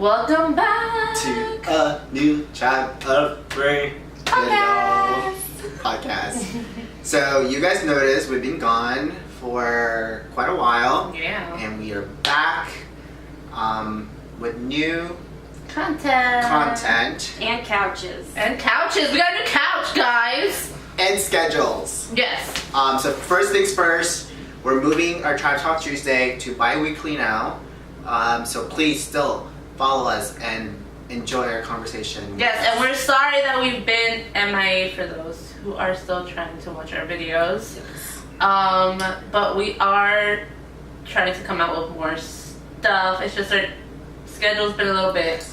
Welcome back to a new chapter 3 podcast. So you guys noticed we've been gone for quite a while. Yeah. And we are back with new content and couches. and couches. We got a new couch, guys. and schedules. Yes. So first things first, we're moving our Tribe Talk Tuesday to bi-weekly now. So please still follow us and enjoy our conversation. Yes, and we're sorry that we've been MIA for those who are still trying to watch our videos. But we are trying to come out with more stuff. It's just our schedule's been a little bit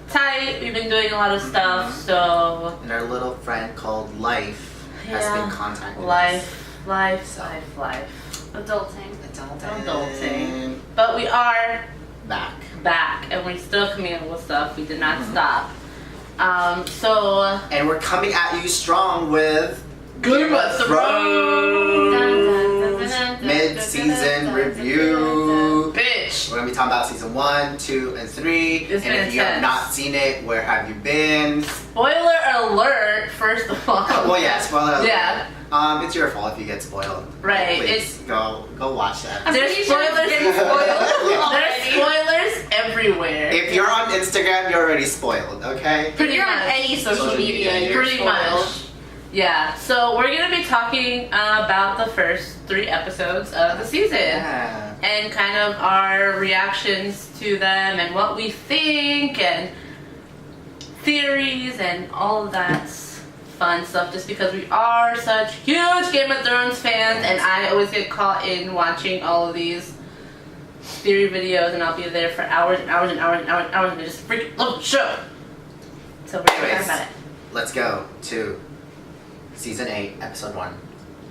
tight. We've been doing a lot of stuff, so... And our little friend called Life has been contacting us. Life. Adulting. Adulting. But we are back, and we're still coming out with stuff. We did not stop. And we're coming at you strong with Game of Thrones mid-season review. Bitch. We're gonna be talking about season 1, 2, and 3. It's and if you have not seen it, where have you been? Spoiler alert, first of all. Well, yeah, spoiler alert. Yeah. It's your fault if you get spoiled. Right, Please, go watch that. There's spoilers. There's spoilers everywhere. If you're on Instagram, you're already spoiled, okay? If you're on any social media, you're Pretty spoiled. much. Yeah, so we're going to be talking about the first 3 episodes of the season. Yeah. And kind of our reactions to them and what we think and theories and all of that fun stuff, just because we are such huge Game of Thrones fans, and I always get caught in watching all of these theory videos, and I'll be there for hours and hours and hours and hours and hours, and I just freaking love the show. So we're going to talk about it. Let's go to season 8, episode 1.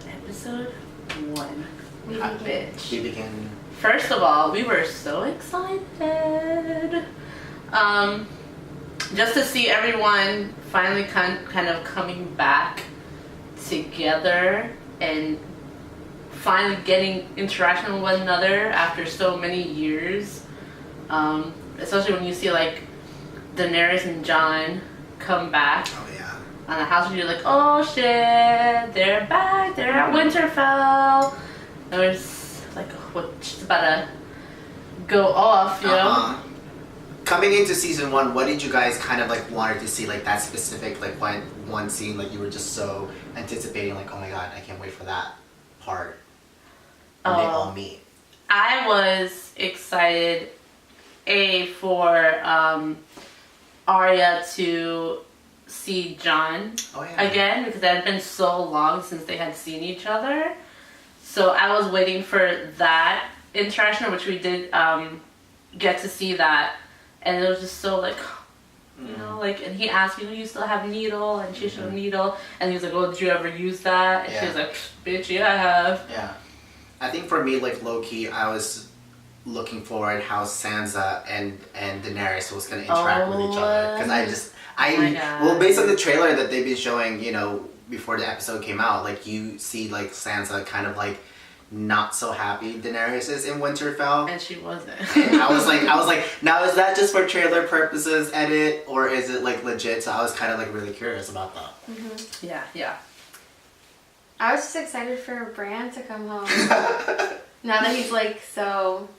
Episode 1. We Hot begin. bitch. We begin. First of all, we were so excited. Just to see everyone finally kind of coming back together and finally getting interaction with one another after so many years. Especially when you see like Daenerys and Jon come back Oh, yeah. on the house, and you're like, oh shit, they're back, they're at Winterfell. And we're just like, what's about to go off, you know? Uh-huh. Coming into season 1, what did you guys kind of like wanted to see, like that specific, like one scene, like you were just so anticipating, like, oh my god, I can't wait for that part when they all meet. I was excited, for Arya to see Jon Oh, yeah. again, because it had been so long since they had seen each other. So I was waiting for that interaction, which we did get to see that, and it was just so like, you know, like, and he asked me, do you still have needle? And she showed needle, and he was like, oh, did you ever use that? And she was like, bitch, yeah, I have. Yeah. I think for me, like, low-key, I was looking forward how Sansa and Daenerys was going to interact with each other. Because well, based on the trailer that they've been showing, you know, before the episode came out, like, you see, like, Sansa kind of, like, not so happy Daenerys is in Winterfell. And she wasn't. And I was like, now is that just for trailer purposes, edit, or is it, like, legit? So I was kind of, like, really curious about that. Mm-hmm. Yeah. I was just excited for Bran to come home. Now that he's like so,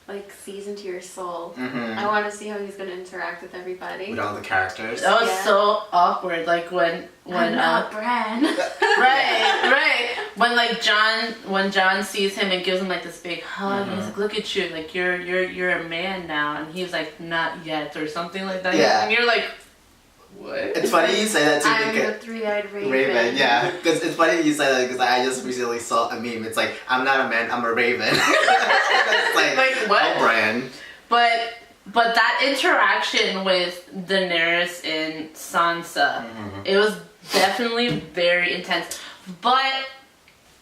like, seasoned to your soul. Mm-hmm. I want to see how he's going to interact with everybody. With all the characters. That was Yeah. so awkward, like when I'm not Bran. right. When Jon sees him and gives him like this big hug, and he's like, "Look at you, like you're a man now," and he's like, "Not yet," or something like that. Yeah. And you're like, "What?" It's funny you say that too. I'm because the three-eyed raven. Raven, yeah. Because it's funny you say that because I just recently saw a meme. It's like, I'm not a man, I'm a raven. It's Like, what? Oh, Bran. But that interaction with Daenerys and Sansa, it was definitely very intense. But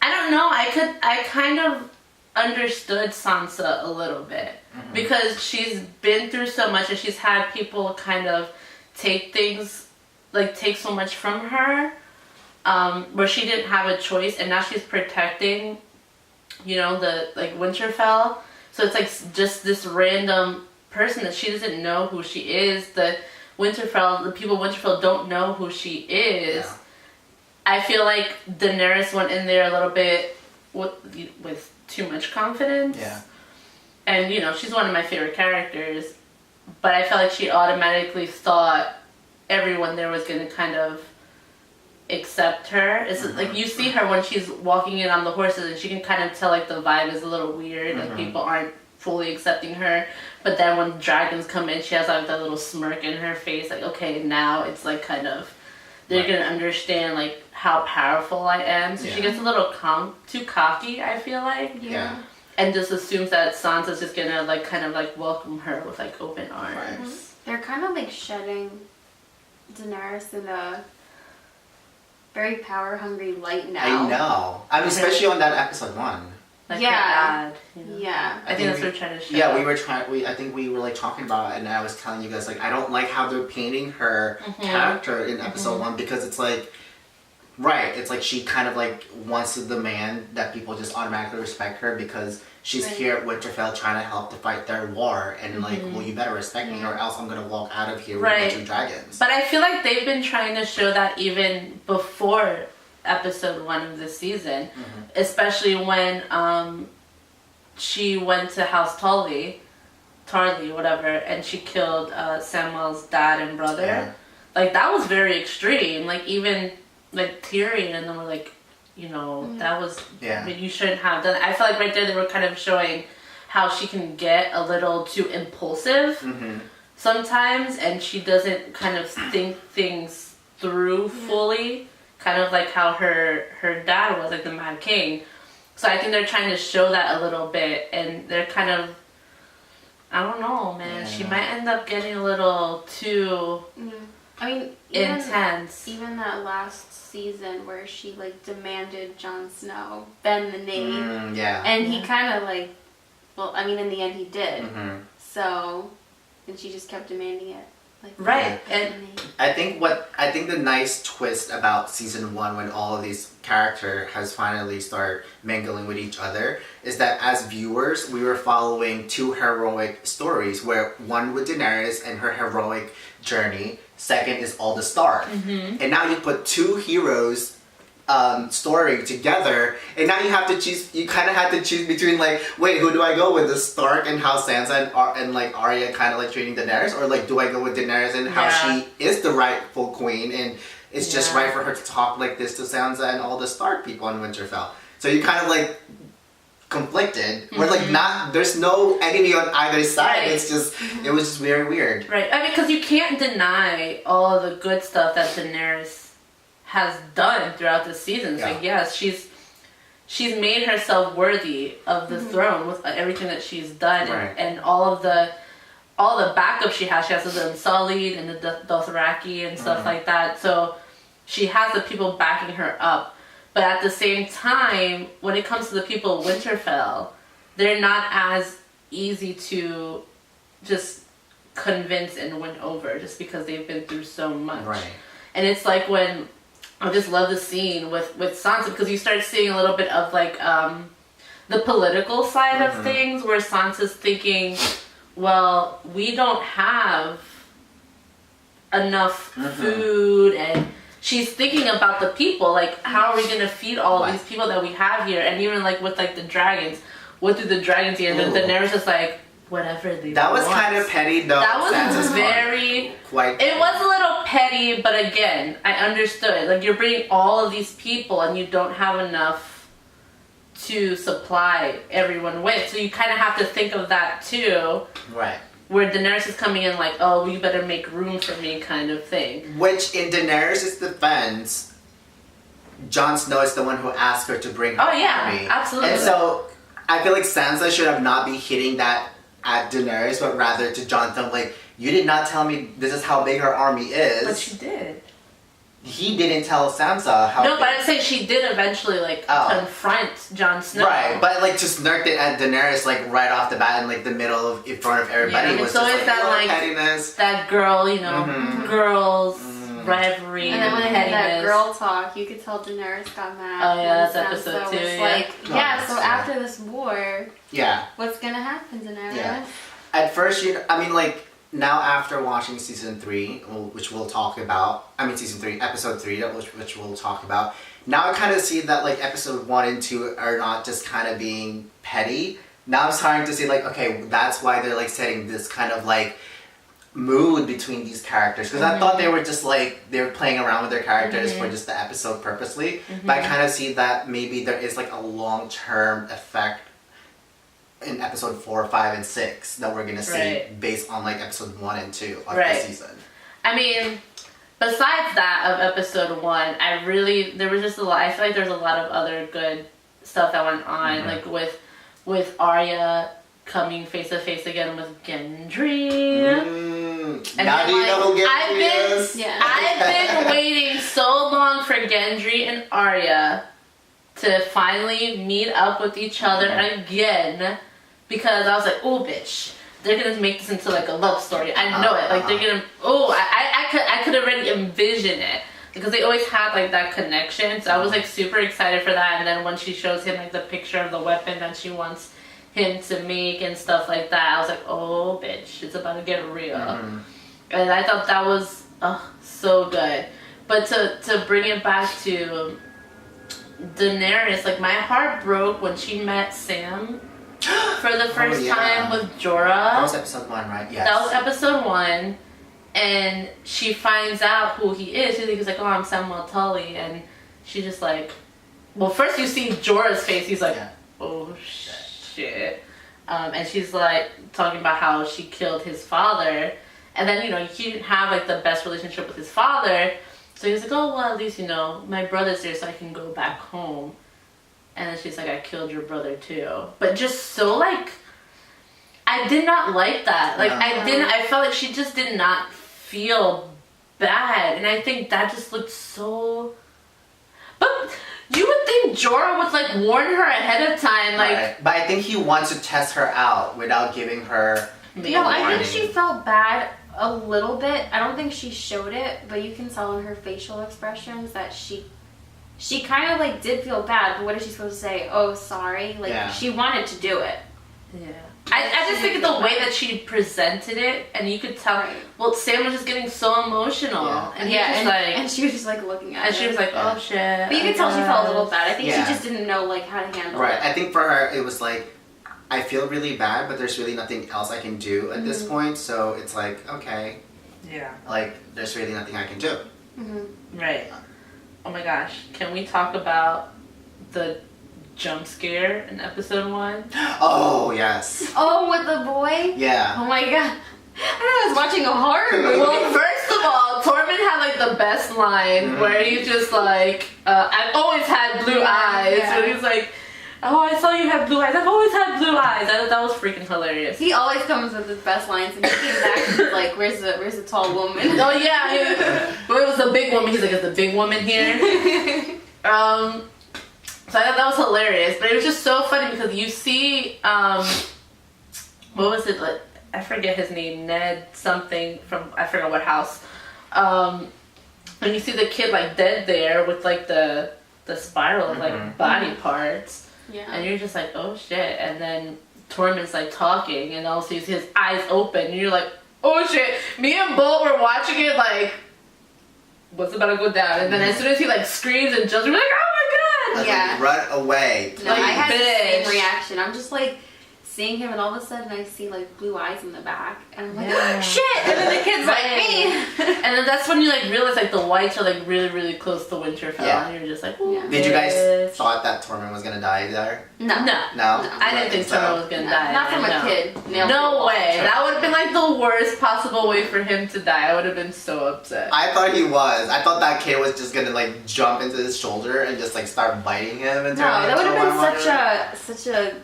I don't know. I kind of understood Sansa a little bit because she's been through so much, and she's had people kind of take so much from her, where she didn't have a choice, and now she's protecting, you know, the like Winterfell. So it's like just this random person, that she doesn't know who she is. The people of Winterfell don't know who she is. Yeah. I feel like Daenerys went in there a little bit with too much confidence. Yeah. And, she's one of my favorite characters. But I felt like she automatically thought everyone there was going to kind of accept her. It's like you see her when she's walking in on the horses, and she can kind of tell like the vibe is a little weird, like people aren't fully accepting her. But then when dragons come in, she has like that little smirk in her face, like, okay, now it's like kind of they're gonna understand like how powerful I am. So she gets a little too cocky, I feel like. Yeah. And just assumes that Sansa's just gonna like kind of like welcome her with like open arms. Right. They're kind of like shedding Daenerys in a very power-hungry light now. I know. I mean, especially on that episode 1. Like Yeah. her dad, Yeah. I think that's what we're trying to show. Yeah, I think we were like talking about it, and I was telling you guys like I don't like how they're painting her character in episode 1, because it's like, right, it's like she kind of like wants to demand that people just automatically respect her because she's here at Winterfell trying to help to fight their war, and like, well, you better respect me or else I'm gonna walk out of here with a bunch of dragons. But I feel like they've been trying to show that even before episode 1 of this season, especially when she went to House Tarly, whatever, and she killed Samwell's dad and brother. Yeah. Like, that was very extreme. Like, even like Tyrion and them were like, that was you shouldn't have done. I feel like right there they were kind of showing how she can get a little too impulsive sometimes, and she doesn't kind of think things through fully. Kind of like how her dad was, like the Mad King. So I think they're trying to show that a little bit, and they're kind of, I don't know, man. Yeah. She might end up getting a little too I mean, intense. Even that last season where she like demanded Jon Snow bend the knee, and he kind of like, well, I mean, in the end he did. So, and she just kept demanding it. Like, right, and I think the nice twist about season 1, when all of these characters has finally started mingling with each other, is that as viewers we were following 2 heroic stories, where one with Daenerys and her heroic journey, second is all the Stark, and now you put 2 heroes story together, and now you have to choose. You kind of have to choose between like, wait, who do I go with, the Stark and how Sansa and like Arya kind of like treating Daenerys, or like do I go with Daenerys and how she is the rightful queen and it's just right for her to talk like this to Sansa and all the Stark people in Winterfell. So you kind of like conflicted. We're like there's no enemy on either side. Right. It's just it was just very weird. Right. I mean, because you can't deny all of the good stuff that Daenerys has done throughout the season. So yes, she's made herself worthy of the throne with everything that she's done, and all the backup she has. She has the Unsullied and the Dothraki and stuff like that. So she has the people backing her up. But at the same time, when it comes to the people of Winterfell, they're not as easy to just convince and win over, just because they've been through so much. Right. And it's like when I just love the scene with Sansa, because you start seeing a little bit of like the political side of things, where Sansa's thinking, well, we don't have enough food, and she's thinking about the people, like, how are we going to feed all these people that we have here? And even like with like the dragons, what do the dragons eat? And Daenerys is like, whatever they That was want. kind of petty though. That was Sansa's very quite it was a little petty, but again, I understood. Like, you're bringing all of these people and you don't have enough to supply everyone with. So you kind of have to think of that too. Right. Where Daenerys is coming in like, oh, you better make room for me kind of thing. Which, in Daenerys' defense, Jon Snow is the one who asked her to bring her army. Absolutely. And so, I feel like Sansa should have not be hitting that at Daenerys, but rather to Jon Snow, like, you did not tell me this is how big her army is. But she did. He didn't tell Sansa how No, big. but I'd say she did eventually, like, confront Jon Snow. Right, but, like, just snarked it at Daenerys, like, right off the bat in, like, the middle of, in front of everybody. Yeah, was it's always just, that, like, pettiness. That girl, you know, girls, rivalry, and then when they had that pettiness. girl talk, you could tell Daenerys got mad. Oh, yeah, that's when episode Sansa 2, was yeah. like, so after this war, Yeah. what's gonna happen, Daenerys? Yeah. At first, I mean, like, now after watching season 3, which we'll talk about, season 3, episode 3, which we'll talk about, now I kind of see that, like, episode 1 and 2 are not just kind of being petty. Now I'm starting to see, like, okay, that's why they're, like, setting this kind of, like, mood between these characters. Because I thought they were just, like, they were playing around with their characters for just the episode purposely. But I kind of see that maybe there is, like, a long-term effect in episode 4, 5, and 6 that we're going to see based on, like, episode 1 and 2 of the season. I mean, besides that of episode 1, there was just a lot, I feel like there's a lot of other good stuff that went on, like with Arya coming face to face again with Gendry. And now do you know who Gendry is? I've been waiting so long for Gendry and Arya to finally meet up with each other again, because I was like, oh bitch, they're gonna make this into like a love story. I know it. Like they're gonna. I could already envision it because they always had like that connection. So I was like super excited for that. And then when she shows him like the picture of the weapon that she wants him to make and stuff like that, I was like, oh bitch, it's about to get real. And I thought that was so good. But to bring it back to Daenerys, like my heart broke when she met Sam for the first time with Jorah. That was episode 1, right? Yes. That was episode 1, and she finds out who he is. He's like, oh, I'm Samwell Tully, and she's just like, well, first you see Jorah's face. He's like, oh shit, and she's like talking about how she killed his father, and then he didn't have like the best relationship with his father. So he's like, oh, well, at least, my brother's there so I can go back home. And then she's like, I killed your brother too. But just so, like, I did not like that. Like, I felt like she just did not feel bad. And I think that just looked so... But you would think Jorah would, like, warn her ahead of time, like... Right. But I think he wants to test her out without giving her I think she felt bad a little bit. I don't think she showed it, but you can tell in her facial expressions that she kind of like did feel bad, but what is she supposed to say? Oh, sorry. Like she wanted to do it. Yeah. I just think of the way that she presented it, and you could tell. Right. Well, Sam was just getting so emotional, and and she was just like looking at it, and she was like, "Oh shit." But you could tell she felt a little bad. I think she just didn't know like how to handle it. Right. I think for her, it was like, I feel really bad, but there's really nothing else I can do at this point. So it's like, okay. Yeah. Like, there's really nothing I can do. Right. Oh my gosh. Can we talk about the jump scare in episode 1? Oh, yes. Oh, with the boy? Yeah. Oh my god. I was watching a horror movie. Well, first of all, Tormund had like the best line where he's just like, I've always had blue eyes. Yeah. So he's like, oh, I saw you have blue eyes. I've always had blue eyes. That was freaking hilarious. He always comes with his best lines, and he came back and was like, where's the tall woman? Oh yeah, but it was the big woman. He's like, is the big woman here? So I thought that was hilarious, but it was just so funny because you see, what was it? Like, I forget his name, Ned something from I forget what house. And you see the kid like dead there with like the spiral of like body parts. Yeah. And you're just like, oh shit. And then Tormund's like talking, and also you see his eyes open, and you're like, oh shit. Me and Bolt were watching it like, what's about to go down? And then as soon as he like screams and jumps, we're like, oh my god. Like, run away. No, I had the same reaction. I'm just like seeing him, and all of a sudden I see like blue eyes in the back, and I'm like, oh, shit! And then the kid's like me. And then that's when you like realize like the whites are like really, really close to Winterfell, and you're just like, oh. Did you guys thought that Tormund was gonna die there? No. I didn't think Tormund was gonna die. Not from a kid. No way. That would have been like the worst possible way for him to die. I would have been so upset. I thought he was. I thought that kid was just gonna like jump into his shoulder and just like start biting him. And that would have been such a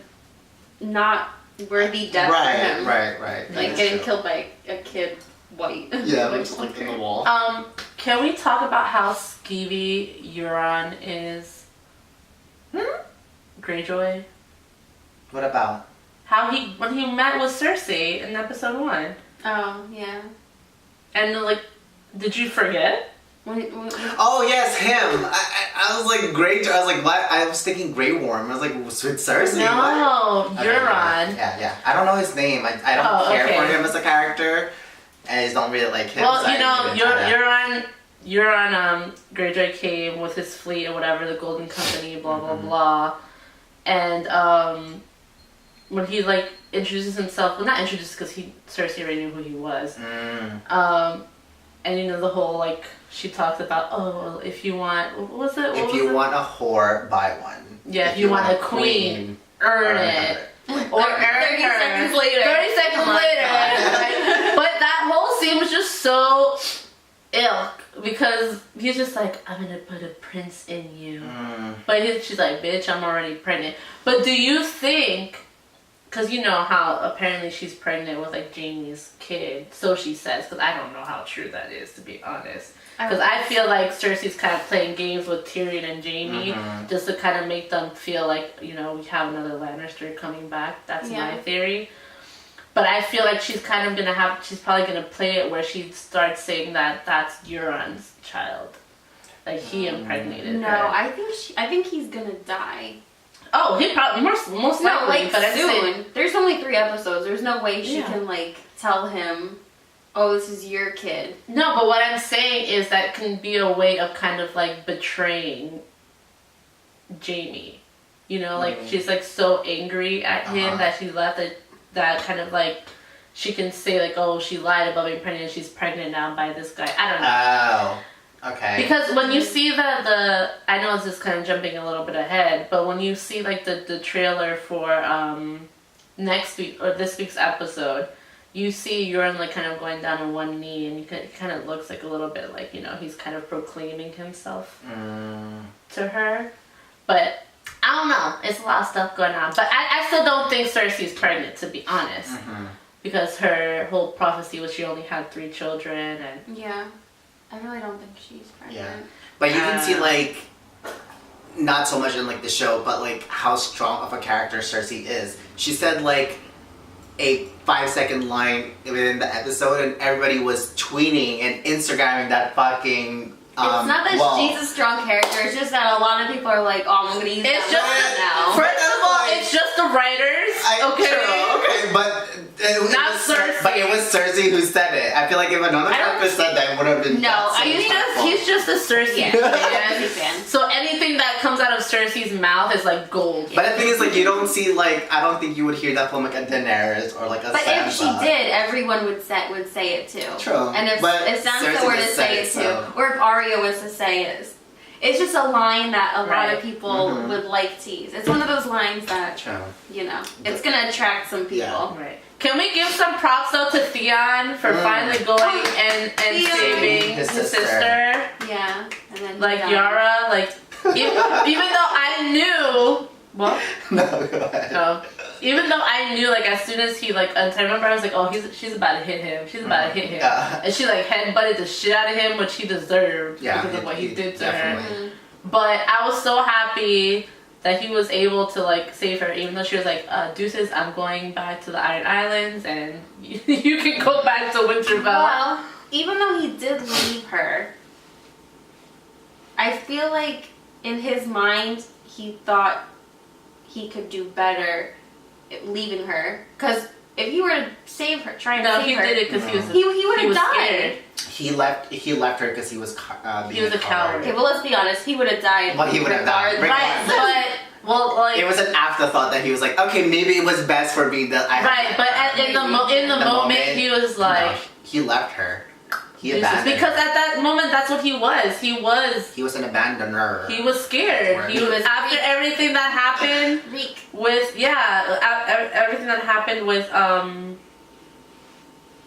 not worthy death for him. Right. Like getting killed by a kid white. Yeah, like just like in the wall. Can we talk about how skeevy Euron is? Greyjoy. What about? How when he met with Cersei in episode 1. Oh, yeah. And like, did you forget? Oh yes, him. I was like great. I was like, what? I was thinking Grey Worm. I was like, with Cersei. No, what? Euron. Yeah. I don't know his name. I don't care for him as a character. I just don't really like him. Well, so Euron Greyjoy came with his fleet or whatever, the Golden Company, blah blah blah, and when he like introduces himself, well, not introduced because Cersei already knew who he was, and you know the whole like she talks about if you want what was it? If you want a whole, buy one. Yeah, if you want a queen, earn it. Or 30 seconds later. 30 seconds later. Like, but that whole scene was just so ill because he's just like, I'm gonna put a prince in you. But she's like, bitch, I'm already pregnant. But do you think, because you know how apparently she's pregnant with like Jaime's kid, so she says, because I don't know how true that is, to be honest. Because I feel like Cersei's kind of playing games with Tyrion and Jaime just to kind of make them feel like, you know, we have another Lannister coming back. That's my theory. But I feel like she's kind of she's probably going to play it where she starts saying that that's Euron's child. Like he impregnated her. No, I think he's going to die. Oh, he probably, most likely. No, like but soon. There's only 3 episodes. There's no way she can like tell him, oh, this is your kid. No, but what I'm saying is that can be a way of kind of like betraying Jaime. You know, like she's like so angry at him that she left that kind of like she can say like, oh, she lied about being pregnant and she's pregnant now by this guy. I don't know. Oh, okay. Because when you see the I know it's just kind of jumping a little bit ahead, but when you see like the trailer for next week or this week's episode, you see Euron like kind of going down on one knee, and it kind of looks like a little bit like, you know, he's kind of proclaiming himself to her. But I don't know. It's a lot of stuff going on. But I still don't think Cersei's pregnant, to be honest. Because her whole prophecy was she only had 3 children. And yeah. I really don't think she's pregnant. Yeah. But you can see, like, not so much in, like, the show, but, like, how strong of a character Cersei is. She said, like, a 5-second line within the episode, and everybody was tweeting and Instagramming that fucking it's not that she's a strong character, it's just that a lot of people are like, oh, I'm gonna use that now. First of all, it's just the writers. Okay, but not Cersei. But it was Cersei who said it. I feel like if another character said that, it would have been he's just a Cersei fan. So anything that comes out of Cersei's mouth is like gold. But the thing is, like, you don't see, like, I don't think you would hear that from like a Daenerys or like a Sansa. But if she did, everyone would say it too. True. And if Sansa were to say it too, or if Arya was to say it, it's just a line that a lot of people would like to use. It's one of those lines that, you know, it's gonna attract some people. Yeah. Right. Can we give some props though to Theon for finally going and saving his sister? Yeah. And then like Yara, like even though I knew what? No, go ahead. No. Even though I knew, like, as soon as he, like, I remember I was like, oh, she's about to hit him. She's about to hit him. And she, like, headbutted the shit out of him, which he deserved because of what he did to her. But I was so happy that he was able to, like, save her, even though she was like, deuces, I'm going back to the Iron Islands, and you can go back to Winterfell. Well, even though he did leave her, I feel like in his mind, he thought he could do better leaving her, because if he were to save her, try and save her, he did it because he would have died. Scared. He left her because he was being a coward. Okay, well, let's be honest, he would have died. But he would have died. Right, but like it was an afterthought that he was like, okay, maybe it was best for me that I. In the moment, he was like, he left her. He abandoned because at that moment, that's what he was. He was an abandoner. He was scared. He was after everything that happened with everything that happened with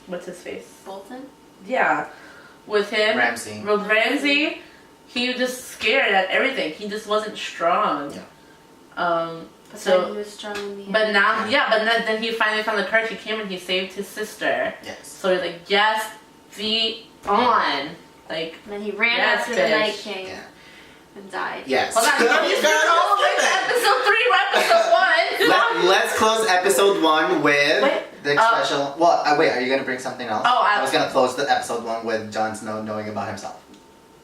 what's his face? Bolton. Yeah, with him. Ramsay. With Ramsay, he was just scared at everything. He just wasn't strong. Yeah. So he was strong in the end. But now, then he finally found the courage. He came and he saved his sister. Yes. So he's like, yes. On. Like, and then he ran after the Night King and died. Yes. Hold on, episode 3 or episode 1. Let's close episode 1 with the special. Well, wait, are you gonna bring something else? Oh, I was gonna close the episode 1 with Jon Snow knowing about himself.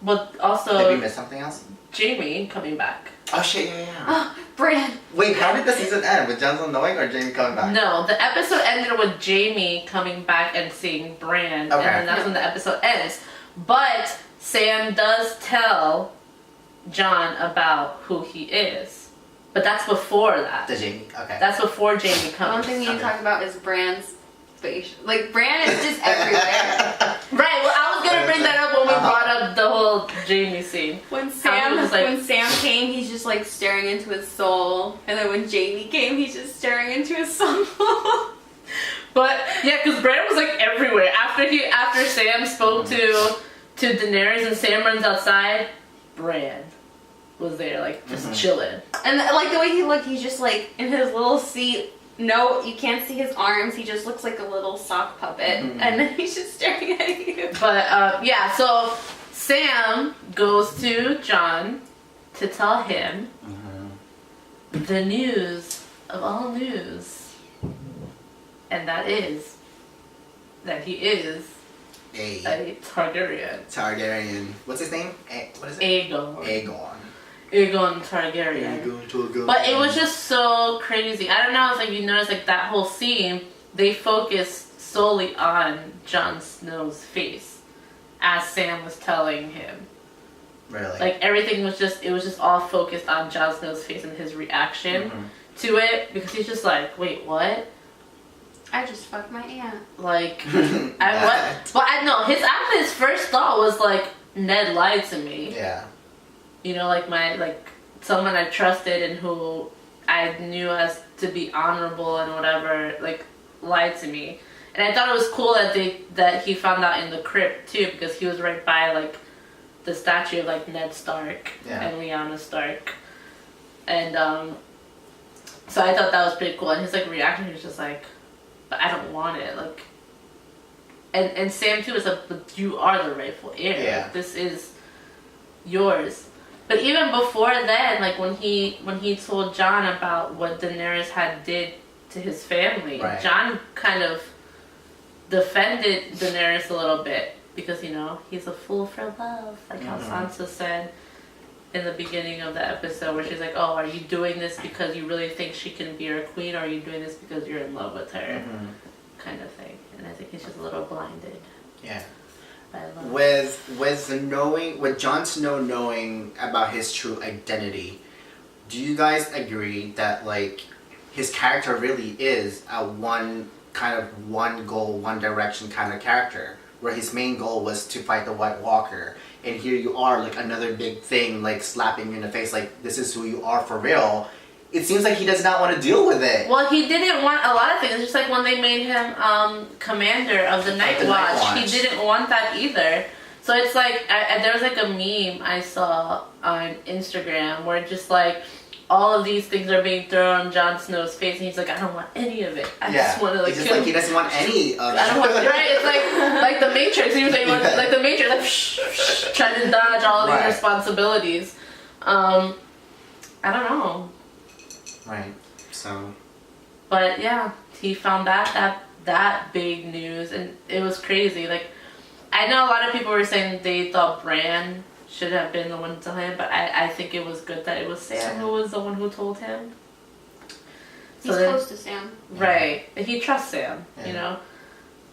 But also... Did we miss something else? Jamie coming back. Oh shit, yeah. Oh, Bran. Wait, how did the season end? With Jon Snow knowing or Jamie coming back? No, the episode ended with Jamie coming back and seeing Bran. Okay. And then that's when the episode ends. But Sam does tell Jon about who he is. But that's before that. The Jamie, okay. That's before Jamie comes. One thing we need to talk about is Bran's face. Like, Bran is just everywhere. Right, well, I was gonna bring that up when we brought up the whole Jamie scene. When Sam came, he's just like staring into his soul, and then when Jamie came, he's just staring into his soul. But yeah, because Bran was like everywhere. After Sam spoke to Daenerys and Sam runs outside, Bran was there, like just chilling. And like the way he looked, he's just like in his little seat. No, you can't see his arms. He just looks like a little sock puppet, and then he's just staring at you. But yeah, so Sam goes to Jon to tell him the news of all news, and that is that he is a Targaryen. Targaryen. What's his name? What is it? Aegon Targaryen. But it was just so crazy. I don't know if you noticed that whole scene, they focused solely on Jon Snow's face as Sam was telling him. Really? Like everything was just all focused on Jon Snow's face and his reaction to it, because he's just like, wait, what? I just fucked my aunt. Like, what? Well, I know his first thought was like, Ned lied to me. Yeah. You know, someone I trusted and who I knew as to be honorable and whatever, lied to me. And I thought it was cool that he found out in the crypt too, because he was right by the statue of Ned Stark and Lyanna Stark. And so I thought that was pretty cool. And his reaction, he was just like, but I don't want it. And Sam too was like, but you are the rightful heir. Yeah. This is yours. But even before then, when he told Jon about what Daenerys had did to his family, Jon kind of defended Daenerys a little bit, because he's a fool for love, how Sansa said in the beginning of the episode, where she's like, oh, are you doing this because you really think she can be your queen, or are you doing this because you're in love with her, kind of thing. And I think he's just a little blinded. Yeah. With Jon Snow knowing about his true identity, do you guys agree that his character really is a one goal, one direction kind of character, where his main goal was to fight the White Walker, and here you are another big thing slapping you in the face, this is who you are for real. It seems like he does not want to deal with it. Well, he didn't want a lot of things. Just when they made him commander of the Night Watch, he didn't want that either. So it's there was a meme I saw on Instagram where just all of these things are being thrown on Jon Snow's face, and he's like, I don't want any of it. I just want to kill him. He doesn't want any of it. I don't want, right? It's like the Matrix. He was like the Matrix, trying to dodge all of these responsibilities. I don't know. Right. So. But yeah, he found that big news, and it was crazy. I know a lot of people were saying they thought Bran should have been the one to tell him, but I think it was good that it was Sam who was the one who told him. He's close to Sam. Right. He trusts Sam,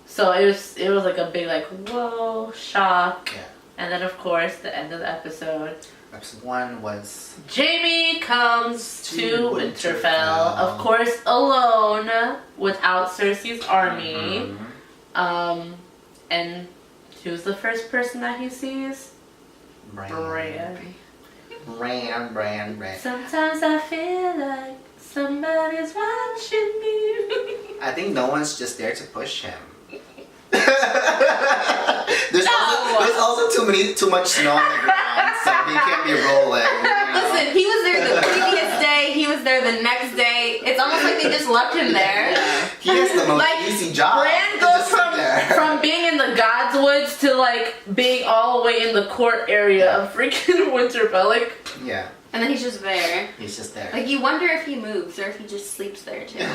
So it was a big whoa, shock. Yeah. And then of course the end of the episode. Episode 1 was Jamie comes to Winterfell, of course alone, without Cersei's army. And who's the first person that he sees? Bran. Sometimes I feel like somebody's watching me. I think no one's just there to push him. There's also too much snow on the ground, so he can't be rolling. Listen, he was there the previous day, he was there the next day. It's almost like they just left him there. Yeah. He has the most easy job. Bran goes from being in the Godswoods to being all the way in the court area of freaking Winterfell. And then he's just there. He's just there. You wonder if he moves or if he just sleeps there too.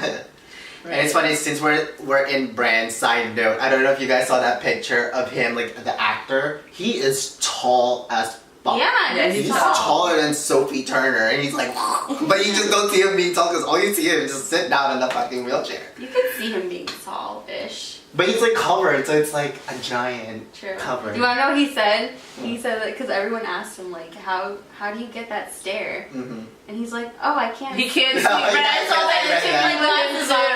And it's funny, since we're in Bran, side note, I don't know if you guys saw that picture of him, like the actor. He is tall as fuck. Yeah, he's taller than Sophie Turner, and he's like, but you just don't see him being tall because all you see him is just sit down in the fucking wheelchair. You can see him being tall-ish. But he's like covered, so it's like a giant cover. You wanna know what he said? He said that because everyone asked him like, how do you get that stare? Mm-hmm. And he's like, oh, I can't. He can't see. I saw that.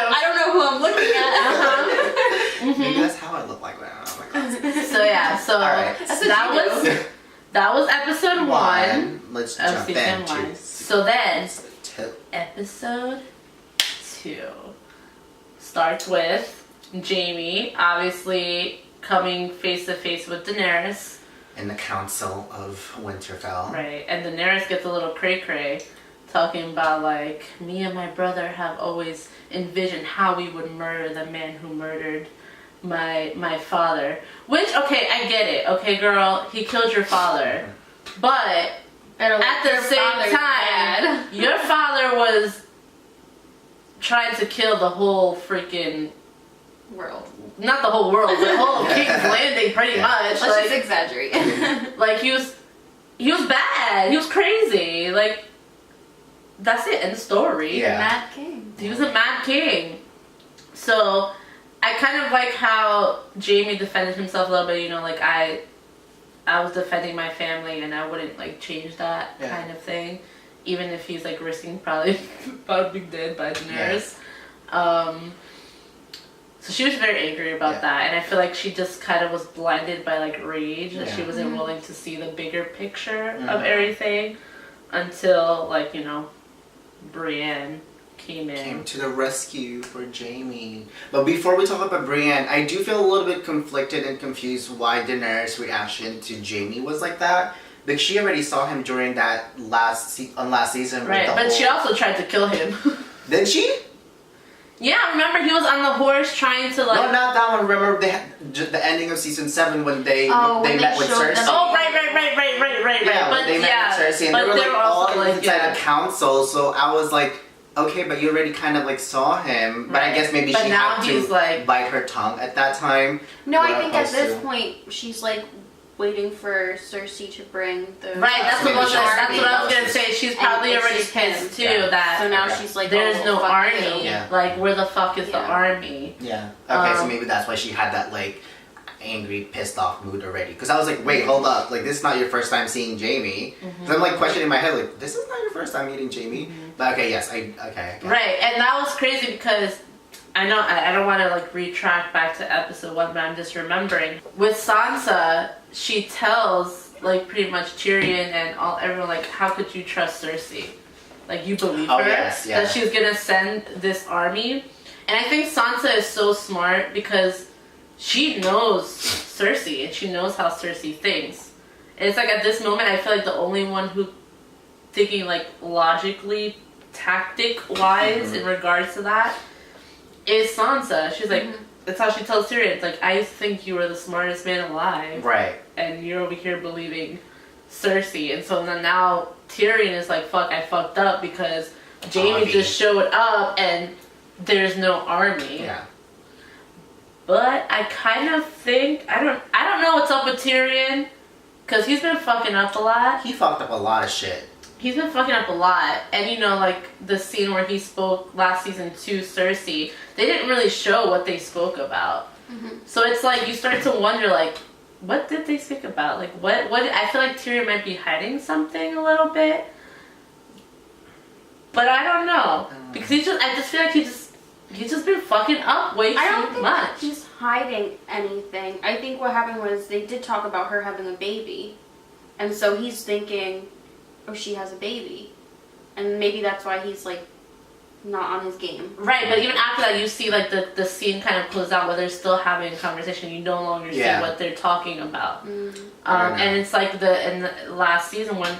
I don't know who I'm looking at. Maybe that's how I look like when I don't have my glasses. So yeah, so right. that was episode 1. Let's of jump season into 1. So then, 2. episode 2 starts with Jaime obviously coming face to face with Daenerys in the Council of Winterfell. Right, and Daenerys gets a little cray-cray, talking about like, me and my brother have always envisioned how we would murder the man who murdered my father. Which, okay, I get it. Okay, girl, he killed your father, but at the same time, your father was trying to kill the whole freaking world. Not the whole world, but the whole King's Landing, pretty much. Let's just exaggerate. Like, he was bad. He was crazy. Like, that's it. End of story. Yeah. Mad king. He was a mad king. So, I kind of like how Jaime defended himself a little bit. You know, like, I was defending my family, and I wouldn't, like, change that kind of thing. Even if he's, like, risking probably being dead by Daenerys. Yeah. So she was very angry about that, and I feel like she just kind of was blinded by like rage, that she wasn't willing to see the bigger picture of everything until, like, you know, Brienne came to the rescue for Jaime. But before we talk about Brienne, I do feel a little bit conflicted and confused why Daenerys' reaction to Jaime was like that. Because she already saw him during that last season. Right, but she also tried to kill him. Did she? Yeah, remember he was on the horse trying to like... No, not that one. Remember the ending of season 7 when they met with Cersei. Oh, right. Yeah, but they met with Cersei, and they were like all inside the council, so I was like, okay, but you already kind of like saw him, but I guess maybe she had to like bite her tongue at that time. No, I think at this point she's like waiting for Cersei to bring the... Right, that's what I was gonna say. She's probably already pissed too that... So now she's like, there's no army. Yeah. Like, where the fuck is the army? Yeah. Okay, so maybe that's why she had that like angry, pissed off mood already. Because I was like, wait, hold up. Like, this is not your first time seeing Jaime. Because I'm like questioning in my head, like, this is not your first time meeting Jaime? But okay, yes, okay. Right, and that was crazy because... I don't want to like retract back to episode 1, but I'm just remembering. With Sansa, she tells like pretty much Tyrion and everyone like, how could you trust Cersei? Like, you believe her that she's gonna send this army? And I think Sansa is so smart because she knows Cersei and she knows how Cersei thinks. And it's like at this moment I feel like the only one who thinking like logically, tactic wise in regards to that is Sansa. She's like, that's how she tells Tyrion. It's like, I think you were the smartest man alive. Right. And you're over here believing Cersei. And so now Tyrion is like, fuck, I fucked up because Jaime just showed up and there's no army. Yeah. But I kind of think, I don't know what's up with Tyrion because he's been fucking up a lot. He fucked up a lot of shit. He's been fucking up a lot. And you know, like the scene where he spoke last season to Cersei, they didn't really show what they spoke about. So it's like you start to wonder, like, what did they speak about? Like, what I feel like Tyrion might be hiding something a little bit. But I don't know. Because I just feel like he's just been fucking up way too much. I don't think he's hiding anything. I think what happened was they did talk about her having a baby. And so he's thinking, oh, she has a baby. And maybe that's why he's, like, not on his game. Right, but even after that, you see, like, the scene kind of close out where they're still having a conversation. You no longer see what they're talking about. And it's like in the last season when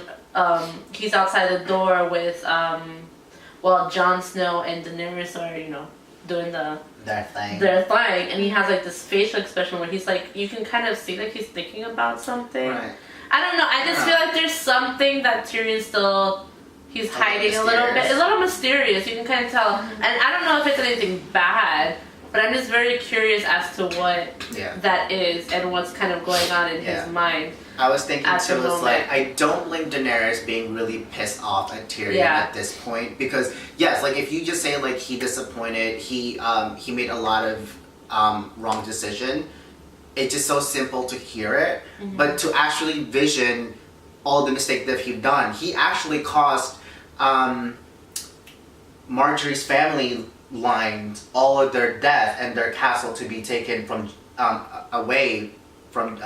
he's outside the door with, Jon Snow and Daenerys are, you know, doing their thing, and he has, like, this facial expression where he's, like, you can kind of see, like, he's thinking about something. Right. I don't know. I just feel like there's something that Tyrion he's hiding a little bit. It's a little mysterious. You can kind of tell. And I don't know if it's anything bad, but I'm just very curious as to what that is and what's kind of going on in his mind. I was thinking too, it's like, I don't blame Daenerys being really pissed off at Tyrion at this point, because yes, like if you just say like he disappointed, he made a lot of wrong decision, it's just so simple to hear it, but to actually vision all the mistakes that he's done, he actually caused Marjorie's family lines all of their death and their castle to be taken from away from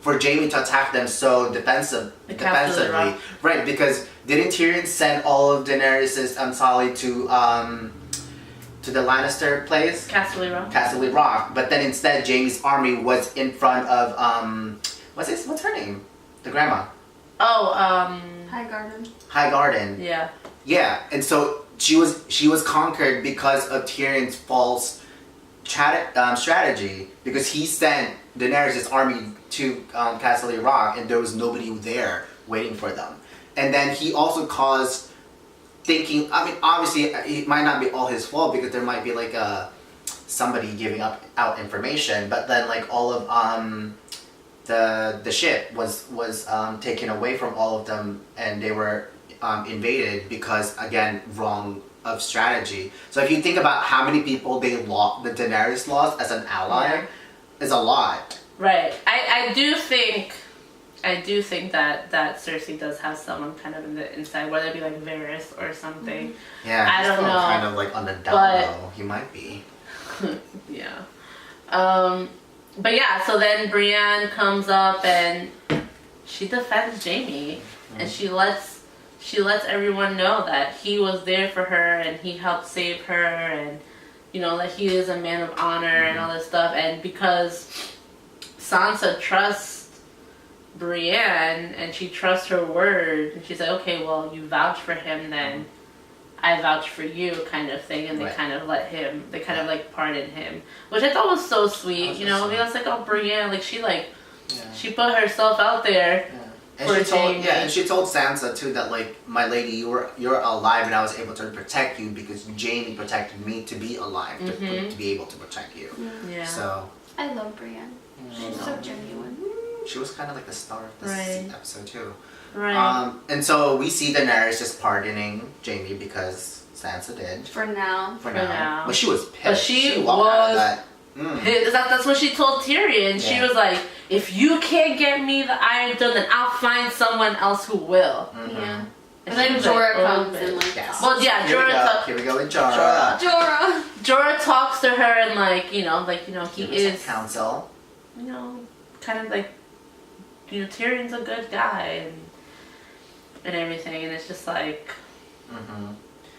for Jaime to attack them so defensively, right? Because didn't Tyrion send all of Daenerys' Unsullied to the Lannister place, Casterly Rock, but then instead Jaime's army was in front of what's her name, the grandma? Highgarden. Yeah, and so she was conquered because of Tyrion's false strategy, because he sent Daenerys' army to Casterly Rock and there was nobody there waiting for them. And then he also caused thinking, I mean, obviously it might not be all his fault because there might be like somebody giving out information, but then like all of the ship was taken away from all of them and they were invaded because, again, wrong of strategy. So if you think about how many people the Daenerys lost as an ally, is a lot. Right. I do think that Cersei does have someone kind of in the inside, whether it be like Varys or something. Yeah, I don't know. Kind of like on the down low, he might be. Yeah. But yeah, so then Brienne comes up and she defends Jaime, and she lets everyone know that he was there for her and he helped save her, and you know that he is a man of honor and all this stuff. And because Sansa trusts Brienne and she trusts her word, and she's like, okay, well, you vouch for him, then I vouch for you, kind of thing. And they kind of like pardon him, which I thought was so sweet. You know, it was like, oh, Brienne, like she she put herself out there. And she told Sansa too that like, my lady, you're alive and I was able to protect you because Jaime protected me to be alive, to be able to protect you. Yeah. So I love Brienne. She's so genuine. She was kind of like the star of this episode too. Right. And so we see Daenerys just pardoning Jaime because Sansa did. For now. But she was pissed. But she was pissed. That's what she told Tyrion. She was like, if you can't get me the Iron Throne, then I'll find someone else who will. Yeah. And then Jorah comes and like, well, yeah, Here we go with Jorah. Jorah talks to her and like, he is counsel. Kind of like, Tyrion's a good guy and everything, and it's just like.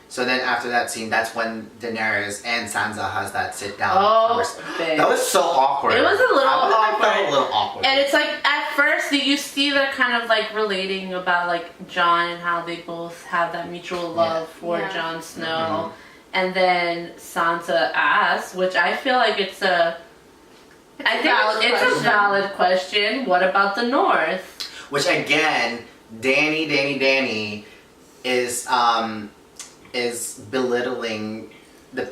So then after that scene, that's when Daenerys and Sansa has that sit down conversation. That was so awkward. It was a little awkward. I felt a little awkward. And it's like, at first, you see they're kind of like relating about like Jon and how they both have that mutual love for Jon Snow. And then Sansa asks, which I feel like it's a valid question. What about the North? Which again, Dany is belittling the